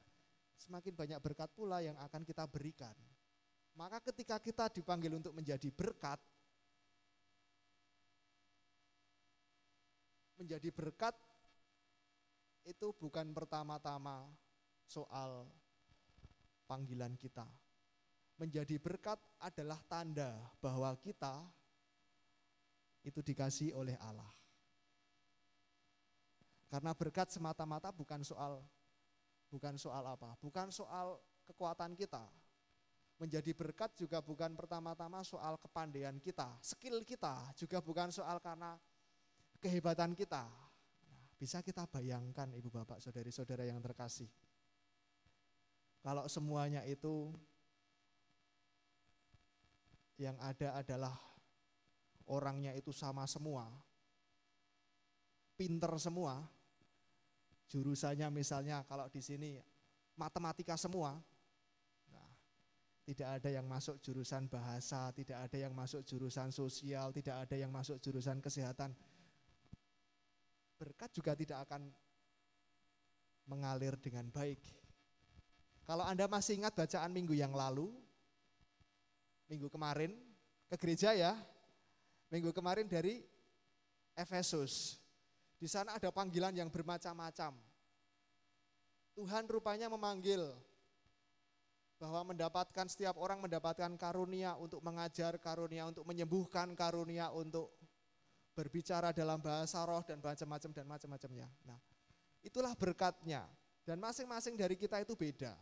D: semakin banyak berkat pula yang akan kita berikan. Maka ketika kita dipanggil untuk menjadi berkat itu bukan pertama-tama soal panggilan kita. Menjadi berkat adalah tanda bahwa kita itu dikasihi oleh Allah. Karena berkat semata-mata bukan soal apa? Bukan soal kekuatan kita. Menjadi berkat juga bukan pertama-tama soal kepandaian kita, skill kita, juga bukan soal karena kehebatan kita. Nah, bisa kita bayangkan Ibu Bapak, saudari-saudara yang terkasih. Kalau semuanya itu yang ada adalah orangnya itu sama semua, pinter semua, jurusannya misalnya kalau di sini matematika semua, nah, tidak ada yang masuk jurusan bahasa, tidak ada yang masuk jurusan sosial, tidak ada yang masuk jurusan kesehatan. Berkat juga tidak akan mengalir dengan baik. Kalau Anda masih ingat bacaan minggu yang lalu, minggu kemarin ke gereja ya, minggu kemarin dari Efesus. Di sana ada panggilan yang bermacam-macam. Tuhan rupanya memanggil bahwa setiap orang mendapatkan karunia untuk mengajar, karunia untuk menyembuhkan, karunia untuk berbicara dalam bahasa roh dan macam-macamnya. Nah, itulah berkatnya dan masing-masing dari kita itu beda.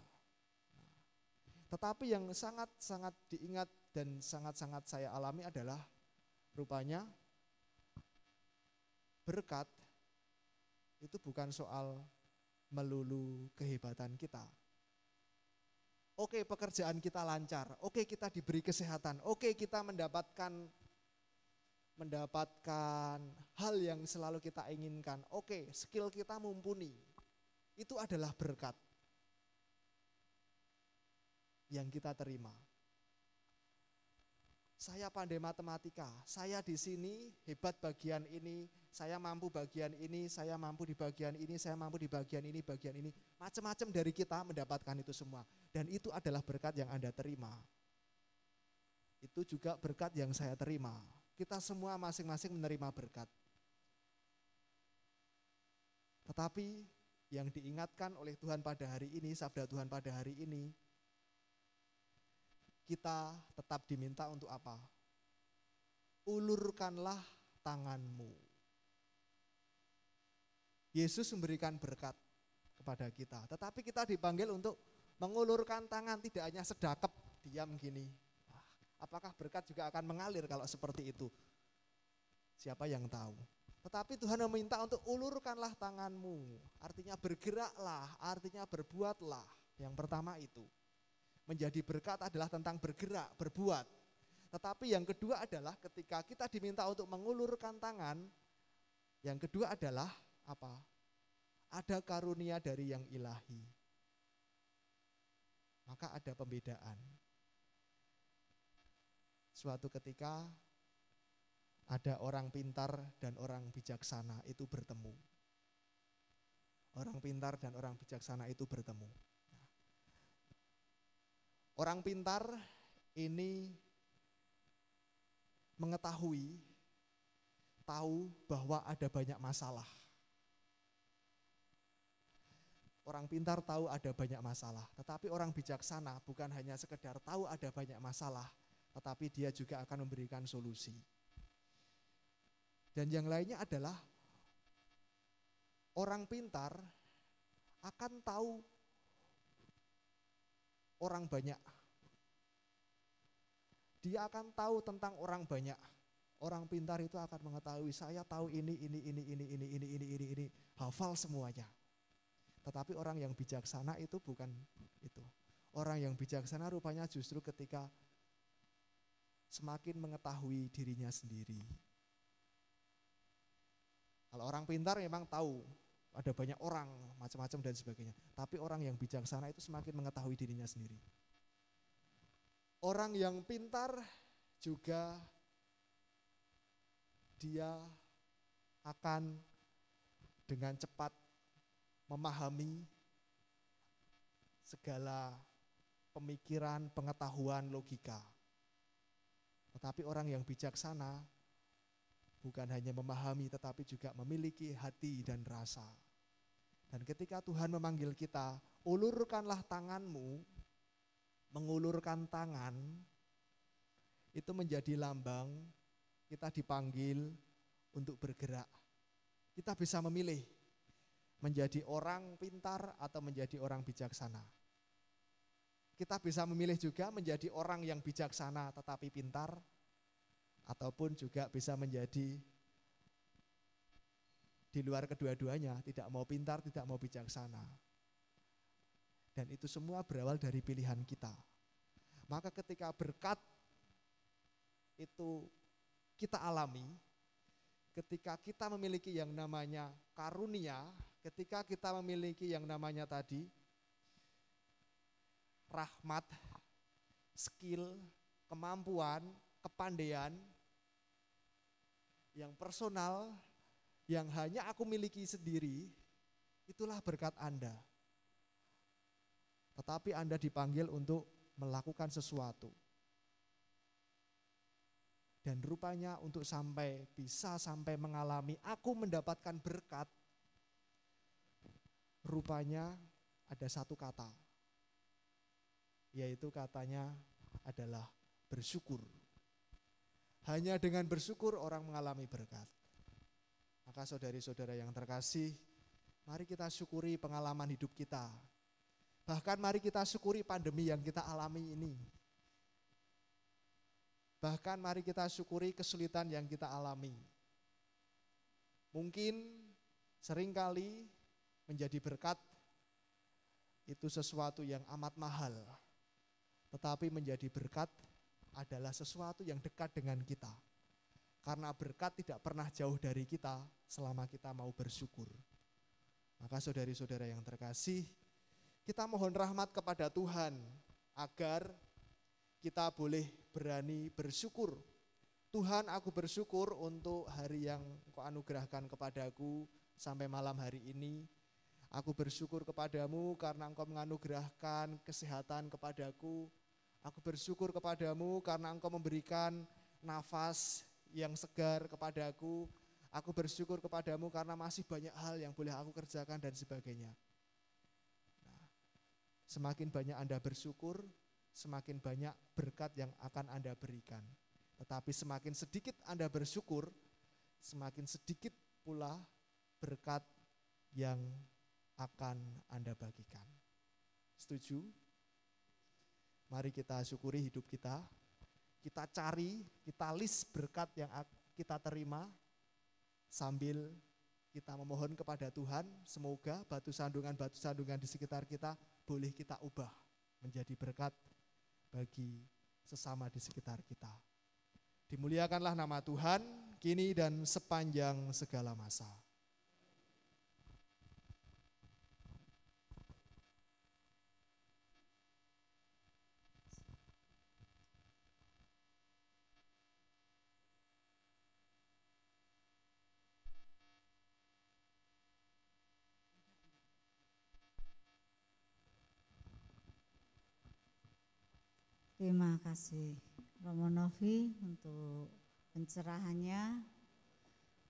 D: Tetapi yang sangat-sangat diingat dan sangat-sangat saya alami adalah rupanya berkat itu bukan soal melulu kehebatan kita. Oke, pekerjaan kita lancar, oke kita diberi kesehatan, oke kita mendapatkan hal yang selalu kita inginkan, oke skill kita mumpuni. Itu adalah berkat yang kita terima. Saya pandai matematika, saya di sini hebat bagian ini, saya mampu bagian ini, saya mampu di bagian ini, saya mampu di bagian ini, macam-macam dari kita mendapatkan itu semua. Dan itu adalah berkat yang Anda terima. Itu juga berkat yang saya terima. Kita semua masing-masing menerima berkat. Tetapi yang diingatkan oleh Tuhan pada hari ini, sabda Tuhan pada hari ini, kita tetap diminta untuk apa? Ulurkanlah tanganmu. Yesus memberikan berkat kepada kita, tetapi kita dipanggil untuk mengulurkan tangan, tidak hanya sedakep diam gini. Apakah berkat juga akan mengalir kalau seperti itu? Siapa yang tahu? Tetapi Tuhan meminta untuk ulurkanlah tanganmu, artinya bergeraklah, artinya berbuatlah. Yang pertama itu. Menjadi berkat adalah tentang bergerak, berbuat. Tetapi yang kedua adalah ketika kita diminta untuk mengulurkan tangan, yang kedua adalah apa? Ada karunia dari yang ilahi. Maka ada pembedaan. Suatu ketika ada orang pintar dan orang bijaksana itu bertemu. Orang pintar dan orang bijaksana itu bertemu. Orang pintar ini mengetahui, tahu bahwa ada banyak masalah. Orang pintar tahu ada banyak masalah, tetapi orang bijaksana bukan hanya sekedar tahu ada banyak masalah, tetapi dia juga akan memberikan solusi. Dan yang lainnya adalah orang pintar akan tahu orang banyak. Dia akan tahu tentang orang banyak. Orang pintar itu akan mengetahui, saya tahu ini, hafal semuanya. Tetapi orang yang bijaksana itu bukan itu. Orang yang bijaksana rupanya justru ketika semakin mengetahui dirinya sendiri. Kalau orang pintar memang tahu ada banyak orang, macam-macam dan sebagainya. Tapi orang yang bijaksana itu semakin mengetahui dirinya sendiri. Orang yang pintar juga dia akan dengan cepat memahami segala pemikiran, pengetahuan, logika. Tetapi orang yang bijaksana bukan hanya memahami tetapi juga memiliki hati dan rasa. Dan ketika Tuhan memanggil kita, ulurkanlah tanganmu, mengulurkan tangan, itu menjadi lambang kita dipanggil untuk bergerak. Kita bisa memilih menjadi orang pintar atau menjadi orang bijaksana. Kita bisa memilih juga menjadi orang yang bijaksana tetapi pintar, ataupun juga bisa menjadi di luar kedua-duanya, tidak mau pintar, tidak mau bijaksana. Dan itu semua berawal dari pilihan kita. Maka ketika berkat itu kita alami, ketika kita memiliki yang namanya karunia, ketika kita memiliki yang namanya tadi rahmat, skill, kemampuan, kepandaian yang personal, yang hanya aku miliki sendiri, itulah berkat Anda. Tetapi Anda dipanggil untuk melakukan sesuatu. Dan rupanya untuk bisa sampai mengalami aku mendapatkan berkat, rupanya ada satu kata, yaitu katanya adalah bersyukur. Hanya dengan bersyukur orang mengalami berkat. Maka saudari-saudara yang terkasih, mari kita syukuri pengalaman hidup kita. Bahkan mari kita syukuri pandemi yang kita alami ini. Bahkan mari kita syukuri kesulitan yang kita alami. Mungkin seringkali menjadi berkat itu sesuatu yang amat mahal. Tetapi menjadi berkat adalah sesuatu yang dekat dengan kita. Karena berkat tidak pernah jauh dari kita selama kita mau bersyukur. Maka saudari-saudara yang terkasih, kita mohon rahmat kepada Tuhan agar kita boleh berani bersyukur. Tuhan, aku bersyukur untuk hari yang Kau anugerahkan kepadaku sampai malam hari ini. Aku bersyukur kepadamu karena Engkau menganugerahkan kesehatan kepadaku. Aku bersyukur kepadamu karena Engkau memberikan nafas yang segar kepadaku. Aku bersyukur kepadamu karena masih banyak hal yang boleh aku kerjakan dan sebagainya. Nah, semakin banyak Anda bersyukur, semakin banyak berkat yang akan Anda berikan. Tetapi semakin sedikit Anda bersyukur, semakin sedikit pula berkat yang akan Anda bagikan. Setuju? Mari kita syukuri hidup kita. Kita cari, kita list berkat yang kita terima sambil kita memohon kepada Tuhan, semoga batu sandungan di sekitar kita boleh kita ubah menjadi berkat bagi sesama di sekitar kita. Dimuliakanlah nama Tuhan, kini dan sepanjang segala masa.
A: Terima kasih Romo Novi untuk pencerahannya,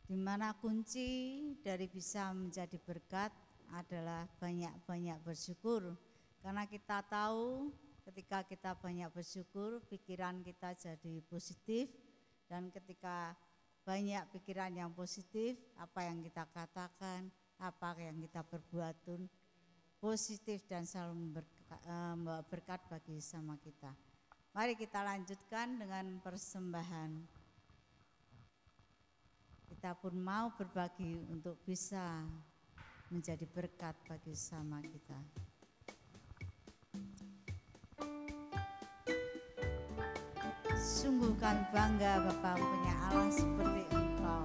A: di mana kunci dari bisa menjadi berkat adalah banyak-banyak bersyukur. Karena kita tahu ketika kita banyak bersyukur, pikiran kita jadi positif, dan ketika banyak pikiran yang positif, apa yang kita katakan, apa yang kita perbuat pun positif dan selalu membawa berkat bagi sama kita. Mari kita lanjutkan dengan persembahan. Kita pun mau berbagi untuk bisa menjadi berkat bagi sesama kita. Sungguh kami bangga Bapa punya Allah seperti Engkau.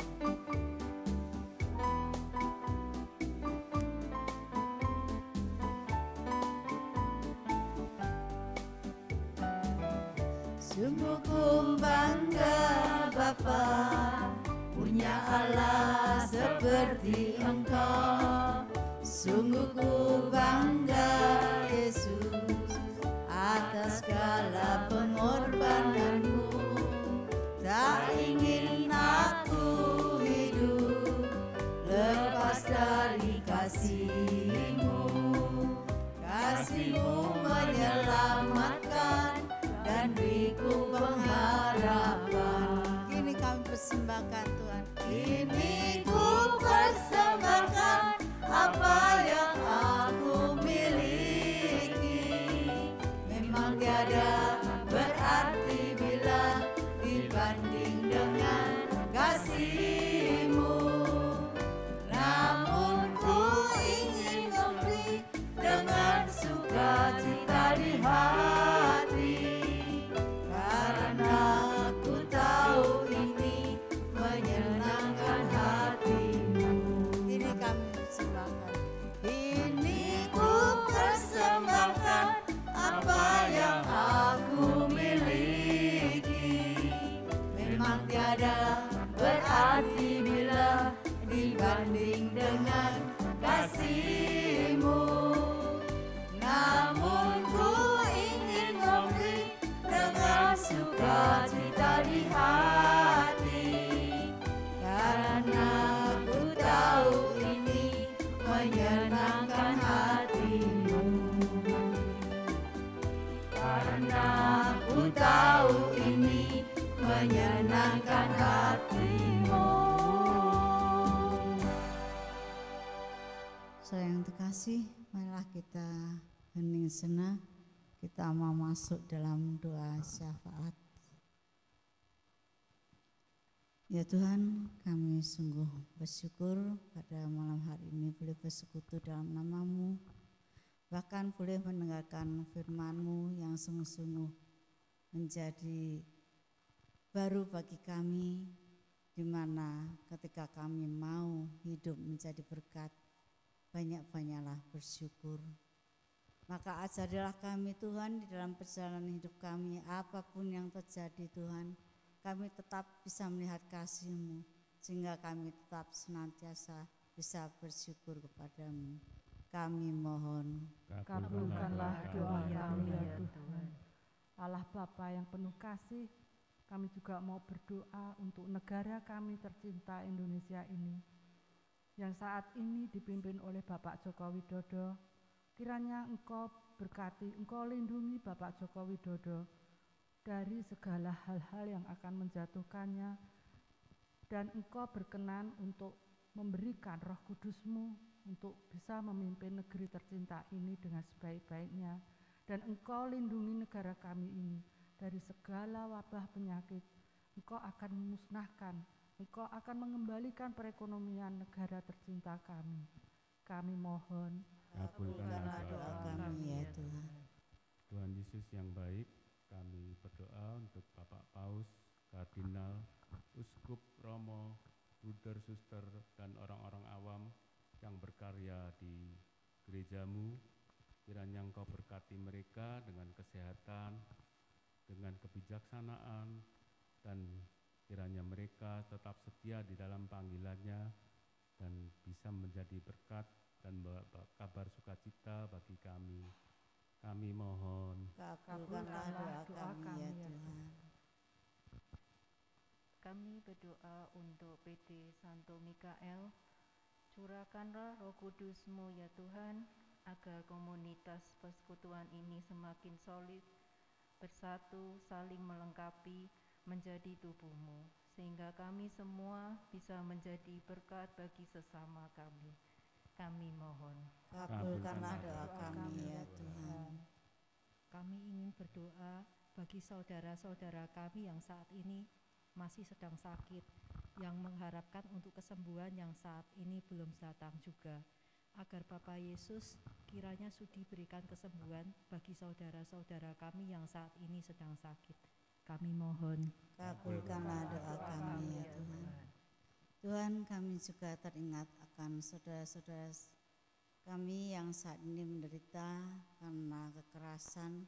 C: Sungguh ku bangga Bapa punya
A: Allah seperti Engkau. Sungguh ku bangga Yesus atas segala pengorbananmu. Tak ingin aku hidup lepas dari kasih-Mu. Kasih-Mu menyelamatkan dan beriku pengharapan. Kini kami persembahkan Tuhan. Kini ku persembahkan apa yang aku miliki. Memang tiada berarti bila dibanding dengan kasih-Mu. Namun ku ingin memberi dengan sukacita di hati, karena ku tahu ini menyenangkan hati-Mu. Ini kami persembahkan. Ini ku persembahkan apa yang aku miliki. Memang tiada berarti bila dibanding dengan kasih-Mu. Namun ku ingin memberi dengan sukacita di hati, karena ku tahu ini menyenangkan hati-Mu. Karena ku tahu ini menyenangkan hati-Mu. Saudara yang terkasih, marilah kita hening sejenak. Kita mau masuk dalam doa syafaat. Ya Tuhan, kami sungguh bersyukur pada malam hari ini boleh bersekutu dalam nama-Mu, bahkan boleh mendengarkan firman-Mu yang sungguh-sungguh menjadi baru bagi kami, di mana ketika kami mau hidup menjadi berkat, banyak-banyaklah bersyukur. Maka ajarilah kami Tuhan di dalam perjalanan hidup kami, apapun yang terjadi Tuhan, kami tetap bisa melihat kasih-Mu, sehingga kami tetap senantiasa bisa bersyukur kepada-Mu. Kami mohon,
B: Kabulkanlah doa kami ya Tuhan. Allah Bapa yang penuh kasih, kami juga mau berdoa untuk negara kami tercinta Indonesia ini, yang saat ini dipimpin oleh Bapak Joko Widodo. Kiranya Engkau berkati, Engkau lindungi Bapak Joko Widodo dari segala hal-hal yang akan menjatuhkannya, dan Engkau berkenan untuk memberikan Roh Kudus-Mu untuk bisa memimpin negeri tercinta ini dengan sebaik-baiknya. Dan Engkau lindungi negara kami ini dari segala wabah penyakit. Engkau akan memusnahkan, Engkau akan mengembalikan perekonomian negara tercinta kami. Kami mohon,
A: kabulkanlah doa kami ya Tuhan.
E: Tuhan Yesus yang baik, kami berdoa untuk Bapak Paus, Kardinal, Uskup, Romo, Bruder, Suster, dan orang-orang awam yang berkarya di gereja-Mu. Kiranya Engkau berkati mereka dengan kesehatan, dengan kebijaksanaan, dan kiranya mereka tetap setia di dalam panggilannya dan bisa menjadi berkat dan kabar sukacita bagi kami. Kami mohon,
A: Kabulkanlah doa kami ya Tuhan.
F: Kami berdoa untuk PT Santo Mikael. Curahkanlah Roh Kudus-Mu ya Tuhan, agar komunitas persekutuan ini semakin solid, bersatu, saling melengkapi, menjadi tubuh-Mu, sehingga kami semua bisa menjadi berkat bagi sesama kami. Kami mohon,
A: Kabulkanlah doa kami ya Tuhan.
G: Kami ingin berdoa bagi saudara-saudara kami yang saat ini masih sedang sakit, yang mengharapkan untuk kesembuhan yang saat ini belum datang juga, agar Bapa Yesus kiranya sudi berikan kesembuhan bagi saudara-saudara kami yang saat ini sedang sakit. Kami mohon,
A: Kabulkanlah doa kami ya Tuhan. Tuhan, kami juga teringat akan saudara-saudara kami yang saat ini menderita karena kekerasan,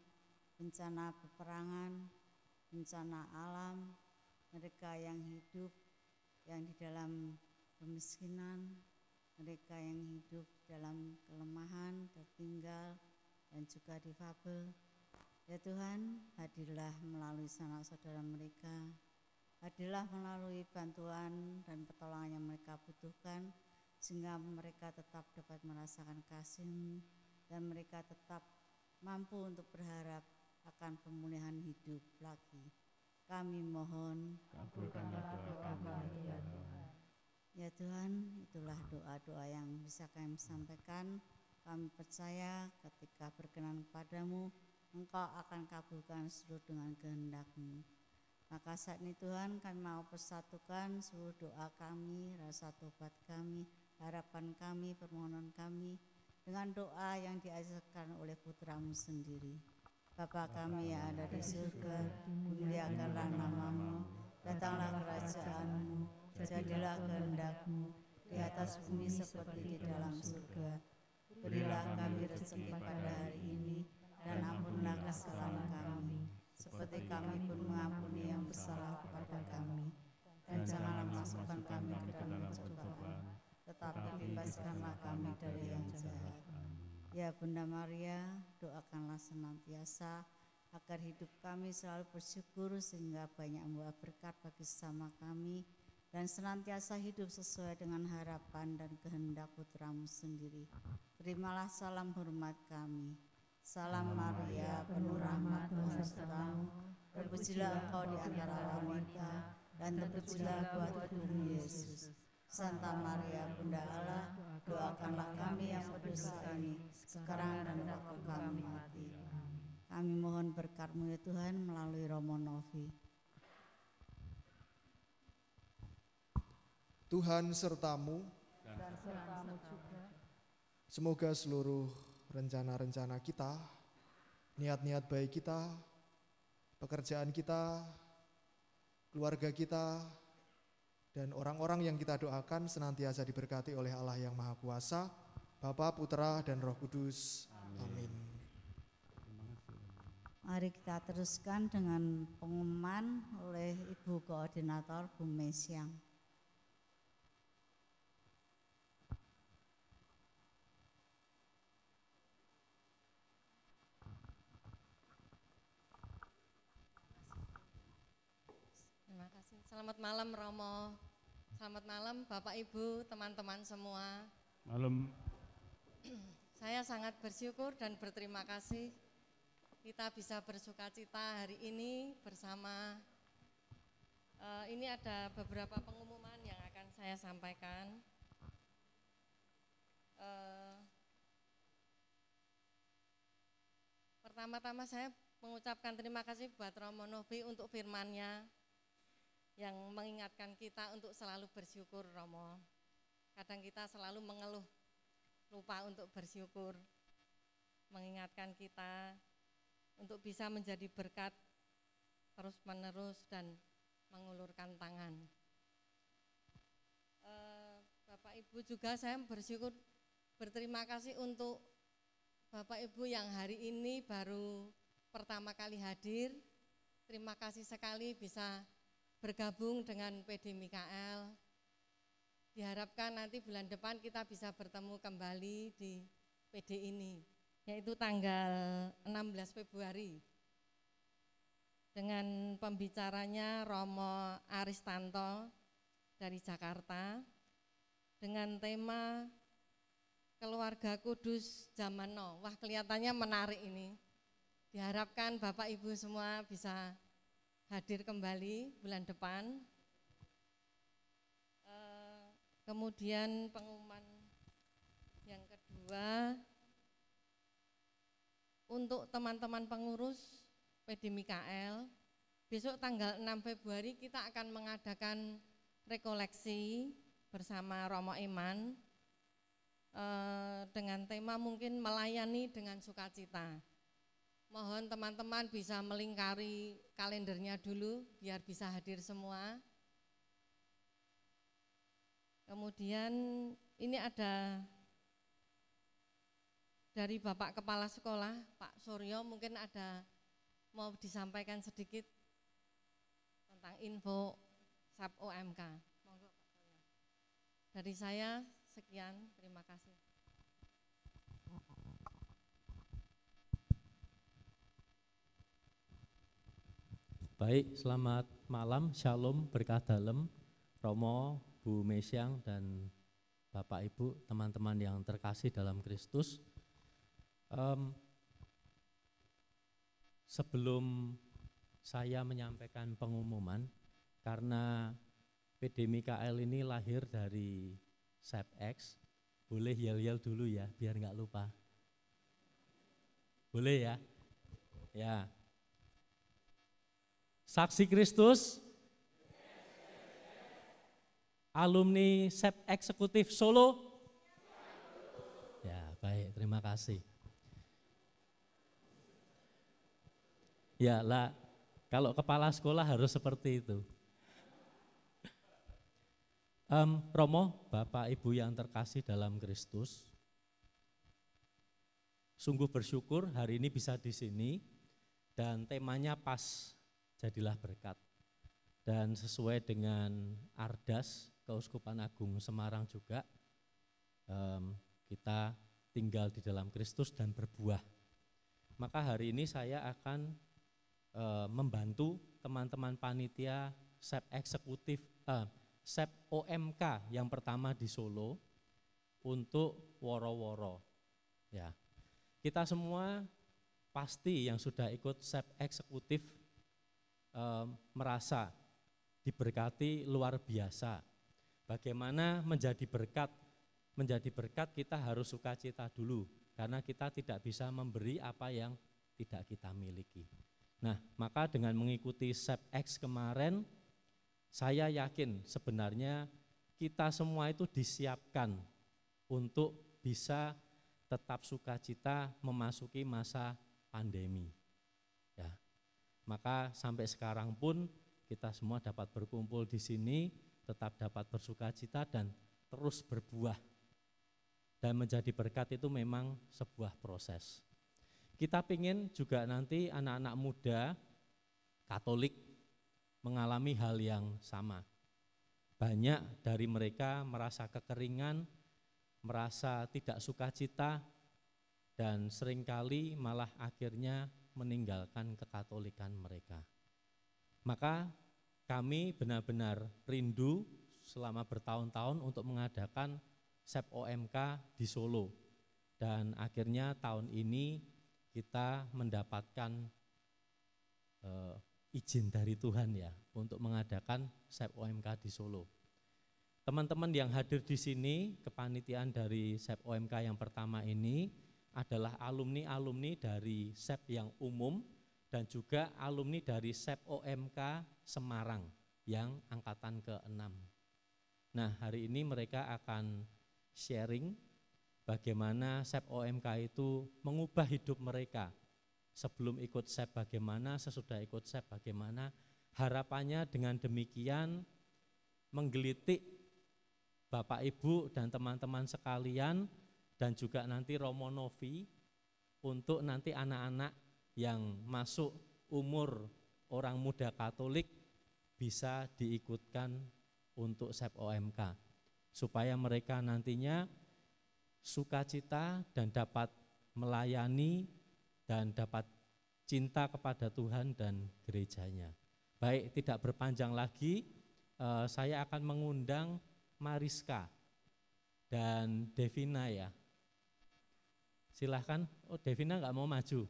A: bencana peperangan, bencana alam, mereka yang hidup yang di dalam kemiskinan, mereka yang hidup dalam kelemahan, tertinggal, dan juga difabel. Ya Tuhan, hadirlah melalui sanak saudara mereka, hadirlah melalui bantuan dan pertolongan yang mereka butuhkan, sehingga mereka tetap dapat merasakan kasih-Mu dan mereka tetap mampu untuk berharap akan pemulihan hidup lagi. Kami mohon,
E: Kabulkanlah doa kami ya Tuhan.
A: ya Tuhan, itulah doa-doa yang bisa kami sampaikan. Kami percaya ketika berkenan kepadamu, Engkau akan kabulkan seluruh dengan kehendak-Mu. Maka saat ini Tuhan, kami mau persatukan seluruh doa kami, rasa tobat kami, harapan kami, permohonan kami dengan doa yang diajarkan oleh Putra-Mu sendiri. Bapa kami yang ada di surga, dimuliakanlah nama-Mu, datanglah kerajaan-Mu, jadilah kehendak-Mu di atas bumi seperti di dalam surga. Berilah kami rezeki pada hari ini, dan ampunilah kesalahan kami, seperti kami pun mengampuni yang bersalah kepada kami. Dan janganlah masukkan kami ke dalam pencobaan, tetapi bebaskanlah kami dari yang jahat. Ya Bunda Maria, doakanlah senantiasa agar hidup kami selalu bersyukur sehingga banyak membawa berkat bagi sesama kami dan senantiasa hidup sesuai dengan harapan dan kehendak Putra-Mu sendiri. Terimalah salam hormat kami. Salam Maria, penuh rahmat Tuhan sertamu, terpujilah Engkau di antara wanita dan terpujilah buah tubuhmu Yesus. Santa Maria Bunda Allah, doakanlah kami yang berdosa ini sekarang dan waktu kami mati. Kami mohon berkat-Mu ya Tuhan melalui Romo Novi.
D: Tuhan sertamu,
B: Dan serta-Mu juga.
D: semoga seluruh rencana-rencana kita, niat-niat baik kita, pekerjaan kita, keluarga kita, dan orang-orang yang kita doakan senantiasa diberkati oleh Allah yang Maha Kuasa, Bapa, Putra, dan Roh Kudus. Amin.
A: Mari kita teruskan dengan pengumuman oleh Ibu Koordinator Bu Mesyang.
H: Terima kasih. Selamat malam Romo. Selamat malam Bapak Ibu, teman-teman semua.
E: Malam.
H: Saya sangat bersyukur dan berterima kasih kita bisa bersukacita hari ini bersama. Ini ada beberapa pengumuman yang akan saya sampaikan. Pertama-tama saya mengucapkan terima kasih buat Romo Novi untuk firman-Nya yang mengingatkan kita untuk selalu bersyukur, Romo. Kadang kita selalu mengeluh, lupa untuk bersyukur, mengingatkan kita untuk bisa menjadi berkat terus-menerus dan mengulurkan tangan. Bapak Ibu juga saya bersyukur, berterima kasih untuk Bapak Ibu yang hari ini baru pertama kali hadir. Terima kasih sekali bisa bergabung dengan PD Mikael. Diharapkan nanti bulan depan kita bisa bertemu kembali di PD ini, yaitu tanggal 16 Februari. Dengan pembicaranya Romo Aristanto dari Jakarta, dengan tema Keluarga Kudus Zaman Now. Wah, kelihatannya menarik ini. Diharapkan Bapak Ibu semua bisa hadir kembali bulan depan. Kemudian pengumuman yang kedua, untuk teman-teman pengurus PD Mikael, besok tanggal 6 Februari kita akan mengadakan rekoleksi bersama Romo Iman dengan tema mungkin melayani dengan sukacita. Mohon teman-teman bisa melingkari kalendernya dulu biar bisa hadir semua. Kemudian ini ada dari Bapak Kepala Sekolah, Pak Suryo, mungkin ada mau disampaikan sedikit tentang info SAP OMK. Monggo, Pak. Dari saya sekian, terima kasih.
I: Baik, selamat malam, shalom, berkah dalem, Romo, Bu Mesyang, dan Bapak Ibu, teman-teman yang terkasih dalam Kristus. Sebelum saya menyampaikan pengumuman, karena PD Mikael ini lahir dari SEPX, boleh yel-yel dulu ya, biar nggak lupa. Boleh ya? Ya. Saksi Kristus, alumni SEP Eksekutif Solo. Ya, baik, terima kasih. Ya lah, kalau kepala sekolah harus seperti itu. Romo, Bapak Ibu yang terkasih dalam Kristus, sungguh bersyukur hari ini bisa di sini dan temanya pas. Jadilah berkat, dan sesuai dengan Ardas Keuskupan Agung Semarang juga, kita tinggal di dalam Kristus dan berbuah. Maka hari ini saya akan membantu teman-teman panitia SEP Eksekutif, SEP OMK yang pertama di Solo untuk woro-woro. Ya, kita semua pasti yang sudah ikut SEP Eksekutif merasa diberkati luar biasa. Bagaimana menjadi berkat? Menjadi berkat kita harus sukacita dulu, karena kita tidak bisa memberi apa yang tidak kita miliki. Nah, maka dengan mengikuti SEPX kemarin, saya yakin sebenarnya kita semua itu disiapkan untuk bisa tetap sukacita memasuki masa pandemi. Ya. Maka sampai sekarang pun kita semua dapat berkumpul di sini, tetap dapat bersukacita dan terus berbuah. Dan menjadi berkat itu memang sebuah proses. Kita ingin juga nanti anak-anak muda Katolik mengalami hal yang sama. Banyak dari mereka merasa kekeringan, merasa tidak sukacita, dan seringkali malah akhirnya meninggalkan kekatolikan mereka. Maka kami benar-benar rindu selama bertahun-tahun untuk mengadakan SEP OMK di Solo. Dan akhirnya tahun ini kita mendapatkan izin dari Tuhan ya untuk mengadakan SEP OMK di Solo. Teman-teman yang hadir di sini, kepanitiaan dari SEP OMK yang pertama ini adalah alumni-alumni dari SEP yang umum dan juga alumni dari SEP OMK Semarang yang angkatan ke-6. Nah, hari ini mereka akan sharing bagaimana SEP OMK itu mengubah hidup mereka. Sebelum ikut SEP bagaimana, sesudah ikut SEP bagaimana, harapannya dengan demikian menggelitik Bapak Ibu dan teman-teman sekalian dan juga nanti Romo Novi untuk nanti anak-anak yang masuk umur orang muda Katolik bisa diikutkan untuk SEP OMK supaya mereka nantinya sukacita dan dapat melayani dan dapat cinta kepada Tuhan dan gerejanya. Baik, tidak berpanjang lagi, saya akan mengundang Mariska dan Devina ya. Silahkan, oh Devina nggak mau maju.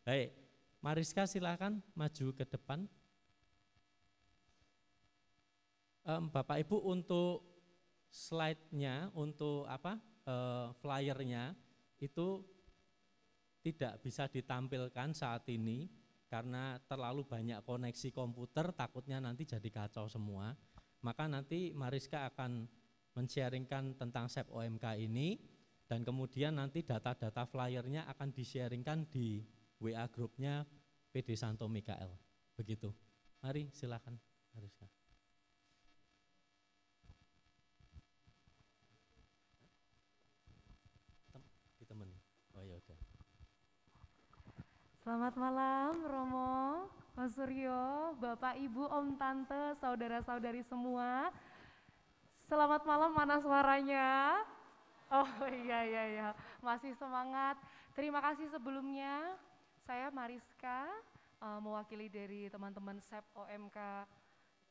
I: Baik, Mariska silahkan maju ke depan. Bapak Ibu untuk slide-nya, untuk flyernya itu tidak bisa ditampilkan saat ini karena terlalu banyak koneksi komputer, takutnya nanti jadi kacau semua. Maka nanti Mariska akan men-sharingkan tentang SEP OMK ini dan kemudian nanti data-data flyernya akan di-sharingkan di WA grupnya PD Santo Mikael. Begitu. Mari silakan Mariska. Ditemenin. Oh ya udah.
J: Selamat malam Romo, Mas Suryo, Bapak Ibu, Om Tante, saudara-saudari semua. Selamat malam, mana suaranya? Oh iya, masih semangat. Terima kasih sebelumnya, saya Mariska, mewakili dari teman-teman SEP OMK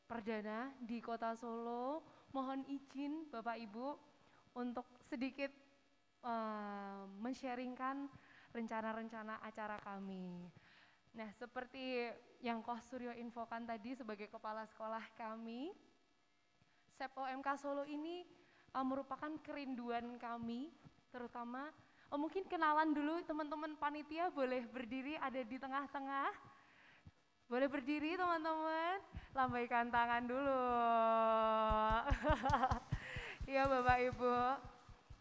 J: Perdana di Kota Solo. Mohon izin Bapak Ibu untuk sedikit men-sharingkan rencana-rencana acara kami. Nah, seperti yang Koh Suryo infokan tadi sebagai kepala sekolah kami, SEP OMK Solo ini merupakan kerinduan kami, terutama mungkin kenalan dulu teman-teman panitia, boleh berdiri ada di tengah-tengah. Boleh berdiri teman-teman, lambaikan tangan dulu. Ya Bapak Ibu,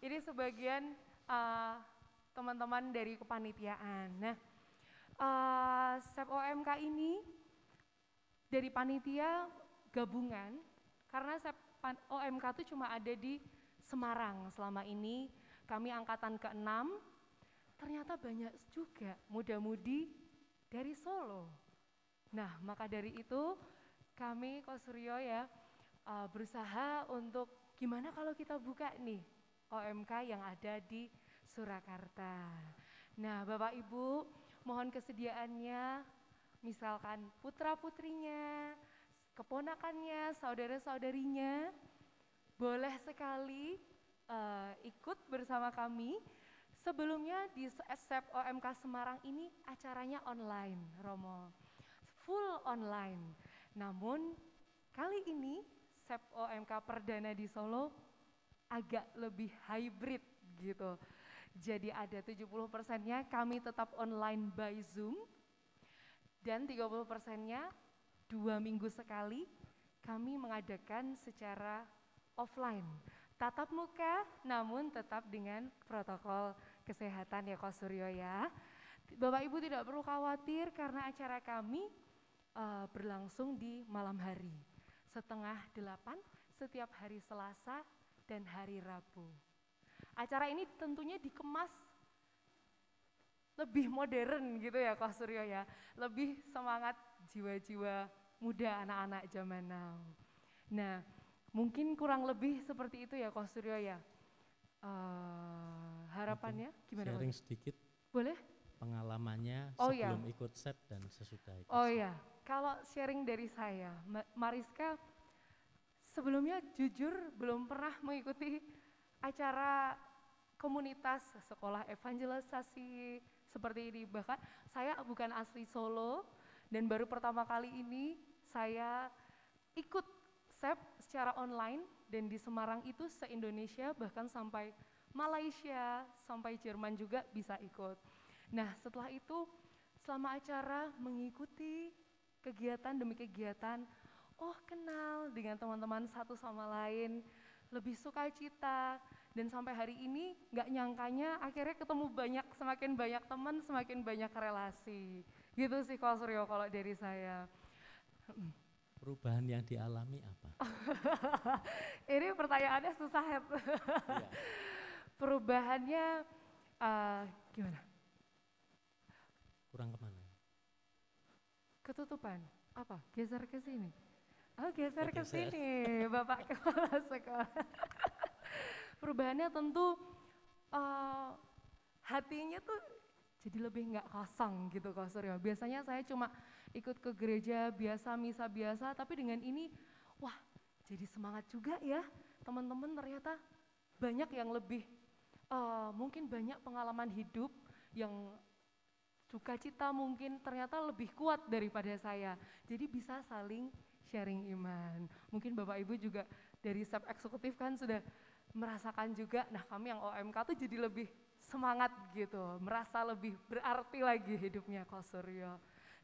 J: ini sebagian teman-teman dari kepanitiaan. Nah, SEP OMK ini dari panitia gabungan, karena SEP OMK itu cuma ada di Semarang selama ini, kami angkatan ke-6, ternyata banyak juga muda-mudi dari Solo. Nah, maka dari itu kami Koh Suryo ya berusaha untuk gimana kalau kita buka nih OMK yang ada di Surakarta. Nah, Bapak Ibu mohon kesediaannya, misalkan putra-putrinya, keponakannya, saudara-saudarinya, boleh sekali ikut bersama kami. Sebelumnya di SEP OMK Semarang ini acaranya online, Romo. Full online. Namun kali ini SEP OMK Perdana di Solo agak lebih hybrid gitu. Jadi ada 70%-nya kami tetap online by Zoom dan 30%-nya 2 minggu sekali kami mengadakan secara offline. Tatap muka namun tetap dengan protokol kesehatan ya Koh Suryo ya. Bapak Ibu tidak perlu khawatir karena acara kami berlangsung di malam hari, 7:30 setiap hari Selasa dan hari Rabu. Acara ini tentunya dikemas lebih modern gitu ya Koh Suryo ya, lebih semangat jiwa-jiwa muda anak-anak zaman now. Nah, mungkin kurang lebih seperti itu ya Koh Suryo ya. Harapannya gimana?
I: Sharing sedikit.
J: Boleh?
I: Pengalamannya
J: iya.
I: sebelum ikut SEP dan sesudah ikut
J: Oh
I: SEP.
J: iya, kalau sharing dari saya, Mariska sebelumnya jujur belum pernah mengikuti acara komunitas sekolah evangelisasi seperti ini. Bahkan saya bukan asli Solo dan baru pertama kali ini saya ikut SEP secara online dan di Semarang itu se-Indonesia bahkan sampai Malaysia, sampai Jerman juga bisa ikut. Nah setelah itu selama acara mengikuti kegiatan demi kegiatan, kenal dengan teman-teman satu sama lain, lebih sukacita, dan sampai hari ini nggak nyangkanya akhirnya ketemu semakin banyak teman, semakin banyak relasi. Gitu sih Koh Suryo kalau dari saya.
I: Perubahan yang dialami apa?
J: Ini pertanyaannya susah ya. Perubahannya gimana?
I: Kurang kemana?
J: Ketutupan. Apa? Geser ke sini. Geser ke sini, Bapak Kepala Sekolah. Perubahannya tentu hatinya tuh jadi lebih nggak kosong gitu Koh Suryo. Biasanya saya cuma ikut ke gereja biasa, misa biasa, tapi dengan ini, wah jadi semangat juga ya. Teman-teman ternyata banyak yang lebih, mungkin banyak pengalaman hidup yang sukacita mungkin ternyata lebih kuat daripada saya. Jadi bisa saling sharing iman. Mungkin Bapak Ibu juga dari SEP eksekutif kan sudah merasakan juga, nah kami yang OMK tuh jadi lebih semangat gitu, merasa lebih berarti lagi hidupnya Koh Suryo.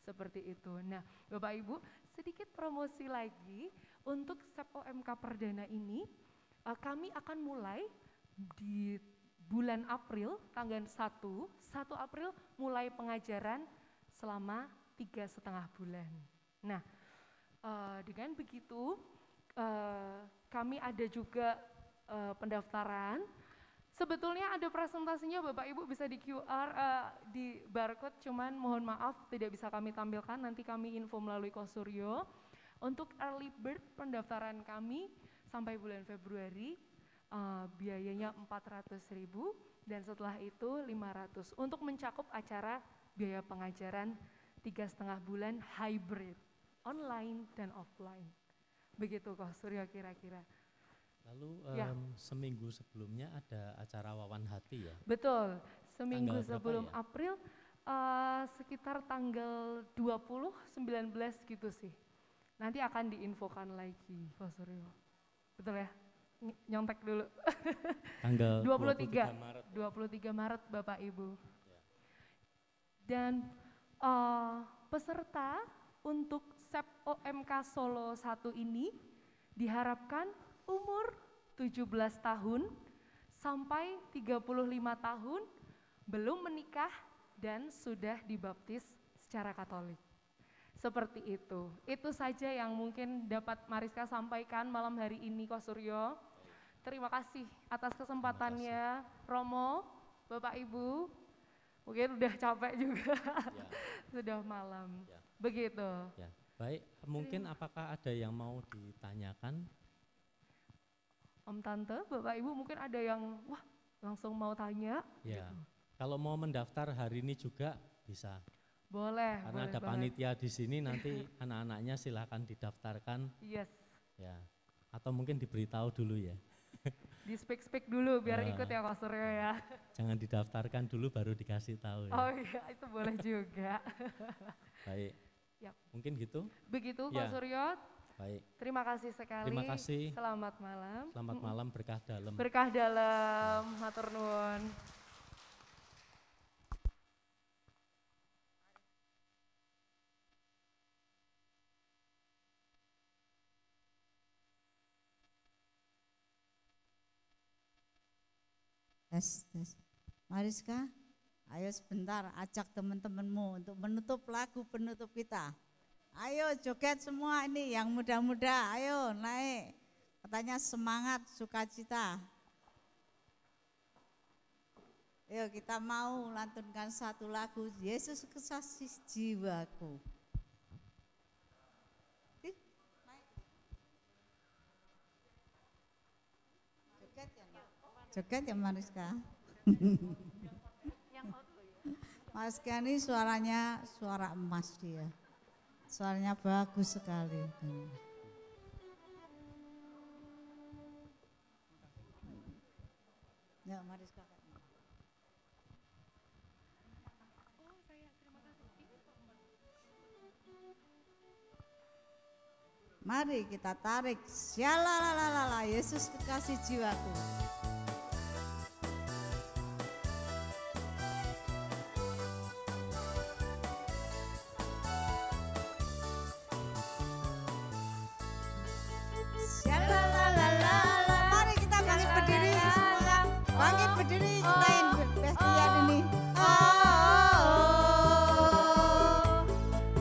J: Seperti itu. Nah Bapak Ibu sedikit promosi lagi untuk SEP OMK Perdana ini, kami akan mulai di bulan April, tanggal 1 April mulai pengajaran selama 3,5 bulan. Nah, dengan begitu kami ada juga pendaftaran. Sebetulnya ada presentasinya Bapak Ibu bisa di QR, di barcode, cuman mohon maaf tidak bisa kami tampilkan, nanti kami info melalui Koh Suryo. Untuk early bird pendaftaran kami sampai bulan Februari biayanya 400.000 dan setelah itu 500 untuk mencakup acara biaya pengajaran 3,5 bulan hybrid, online dan offline. Begitu Kak Suryo kira-kira.
I: Lalu
J: Ya.
I: seminggu sebelumnya ada acara Wawan Hati ya?
J: Betul, seminggu
I: Tanggal berapa
J: sebelum
I: ya?
J: April sekitar tanggal 20, 19 gitu sih. Nanti akan diinfokan lagi Kak Suryo. Betul ya? Nyontek dulu.
I: Tanggal
J: 23
I: Maret.
J: 23 Maret Bapak Ibu. Dan peserta untuk SEP OMK Solo 1 ini diharapkan umur 17 tahun sampai 35 tahun, belum menikah dan sudah dibaptis secara Katolik. Seperti itu. Itu saja yang mungkin dapat Mariska sampaikan malam hari ini Kak Suryo. Terima kasih atas kesempatannya Romo, Bapak Ibu. Mungkin udah capek juga.
I: Ya.
J: Sudah malam.
I: Ya.
J: Begitu.
I: Ya, baik. Mungkin apakah ada yang mau ditanyakan?
J: Om Tante, Bapak Ibu mungkin ada yang wah langsung mau tanya.
I: Ya. Kalau mau mendaftar hari ini juga bisa.
J: Boleh.
I: Karena
J: boleh
I: ada
J: banget.
I: panitia di sini, nanti anak-anaknya silahkan didaftarkan.
J: Yes.
I: Ya. Atau mungkin diberitahu dulu ya.
J: Di speak dulu biar
I: Ya.
J: ikut ya Kak Suryo ya.
I: Jangan didaftarkan dulu baru dikasih tahu ya.
J: Oh iya, itu boleh juga.
I: Baik.
J: Yap.
I: Mungkin gitu.
J: Begitu
I: Ya.
J: Kak Suryo.
I: Baik.
J: Terima kasih sekali.
I: Terima kasih.
J: Selamat malam.
I: Selamat malam, berkah dalam.
J: Berkah dalam, matur nuwun.
A: Tes. Mariska, ayo sebentar ajak teman-temanmu untuk menutup lagu penutup kita. Ayo joget semua ini yang muda-muda, ayo naik. Katanya semangat, sukacita. Ayo kita mau lantunkan satu lagu, Yesus kekasih jiwaku. Joget ya Mariska. Mariska ini suaranya suara emas dia. Suaranya bagus sekali. Ya Mariska. Mari kita tarik. Syalalalala, Yesus kekasih jiwaku. Syalalalala, mari kita bangkit berdiri semua. Bangkit berdiri, ciptain bestian ini.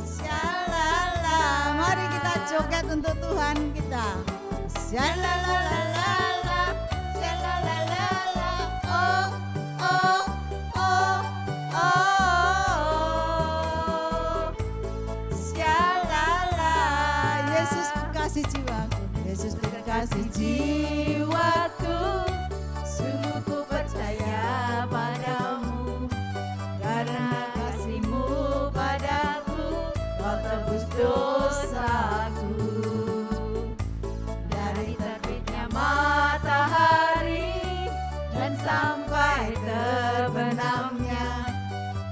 A: Syalala, mari kita joget untuk Tuhan kita. Syalalalala, syalalalala, oh, oh, oh, oh. Syalala, Yesus kekasih jiwaku, Yesus kekasih jiwaku, sungguh ku percaya padamu, karena kasih-Mu padaku, Kau tebus dosaku. Dari terbitnya matahari dan sampai terbenamnya,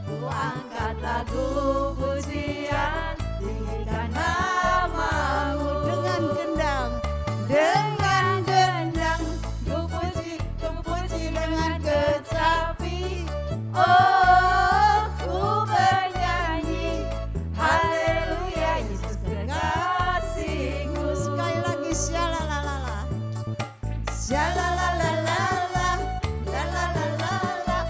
A: ku angkat lagu pujian, tinggikan nama-Mu dengan gendang, ku puji dengan kecapi. Oh, ku bernyanyi, haleluya, Yesus kekasihku. Sekali lagi, syalalalala, syalalalala, lalalala,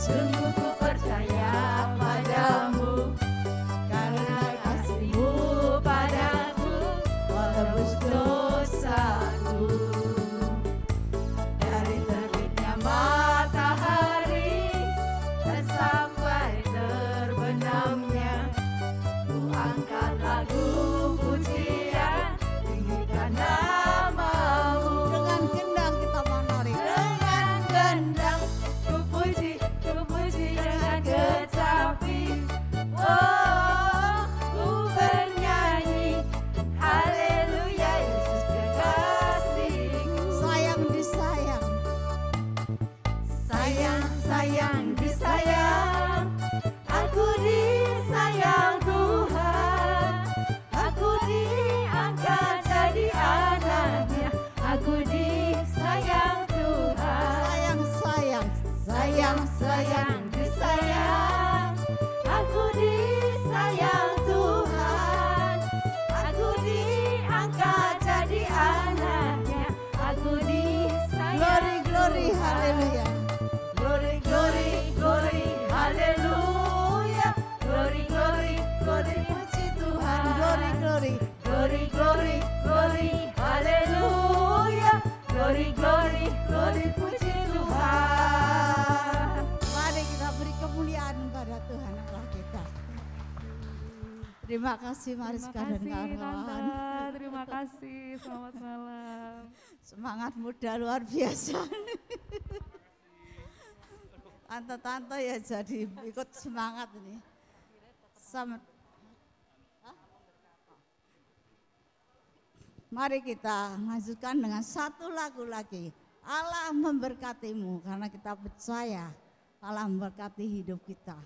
C: Sungguh ku percaya padamu, karena kasih-Mu padaku telah tebus dosaku. Dari terbitnya matahari dan sampai terbenamnya, ku angkat lagu pujian, tinggikan nama-Mu. Dengan gendang kita menari, dengan gendang ku puji dengan kecapi. Oh, ku bernyanyi haleluya, Yesus kekasihku. Sayang disayang, sayang disayang, aku disayang Tuhan, aku diangkat jadi anaknya, aku disayang Tuhan. Sayang disayang, aku disayang Tuhan, aku diangkat jadi anaknya, aku disayang. Glory, glory, haleluya. Glory, glory, glory, haleluya. Glory, glory, glory, puji Tuhan. Glory, glory, glory, glory, glory, haleluya. Glory, glory, glory, puji Tuhan. Mari kita beri kemuliaan pada Tuhan Allah kita. Terima kasih Mariska dan kawan-kawan.
J: Terima kasih, selamat malam.
C: Semangat muda luar biasa. Tante-tante ya jadi ikut semangat ini. Mari kita lanjutkan dengan satu lagu lagi. Allah memberkatimu, karena kita percaya Allah memberkati hidup kita.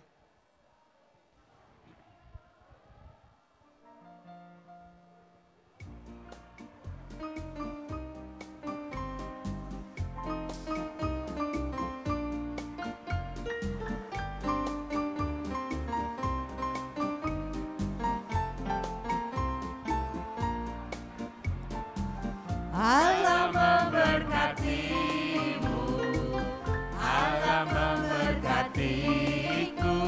C: Allah memberkatimu, Allah memberkatiku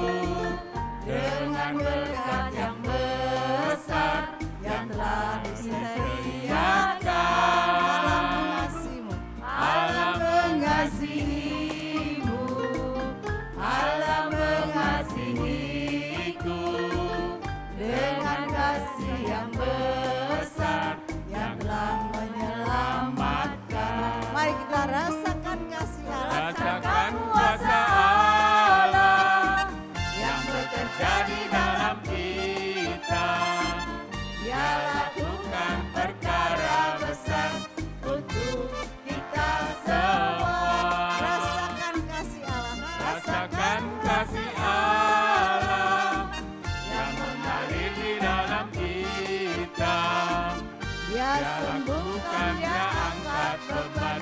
C: dengan berkat yang besar yang telah disediakan. Allah mengasihimu, Allah mengasihiku dengan kasih yang besar yang telah menyelamatkan. Mari kita rasakan kasih Allah, rasakan kuasa Allah yang bekerja di dalam kita. Dia lakukan perkara besar untuk kita semua. Rasakan kasih Allah, rasakan kasih Allah yang mengalir di dalam kita. Dia sembuhkan, dia angkat beban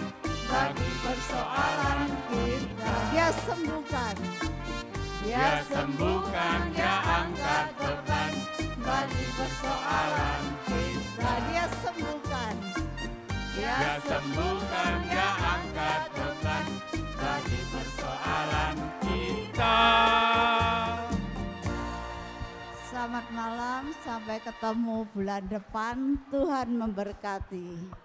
C: bagi persoalan kita. Dia sembuhkan, dia sembuhkan, dia angkat beban bagi persoalan kita. Dia sembuhkan, dia sembuhkan, dia angkat beban bagi persoalan kita. Selamat malam, sampai ketemu bulan depan. Tuhan memberkati.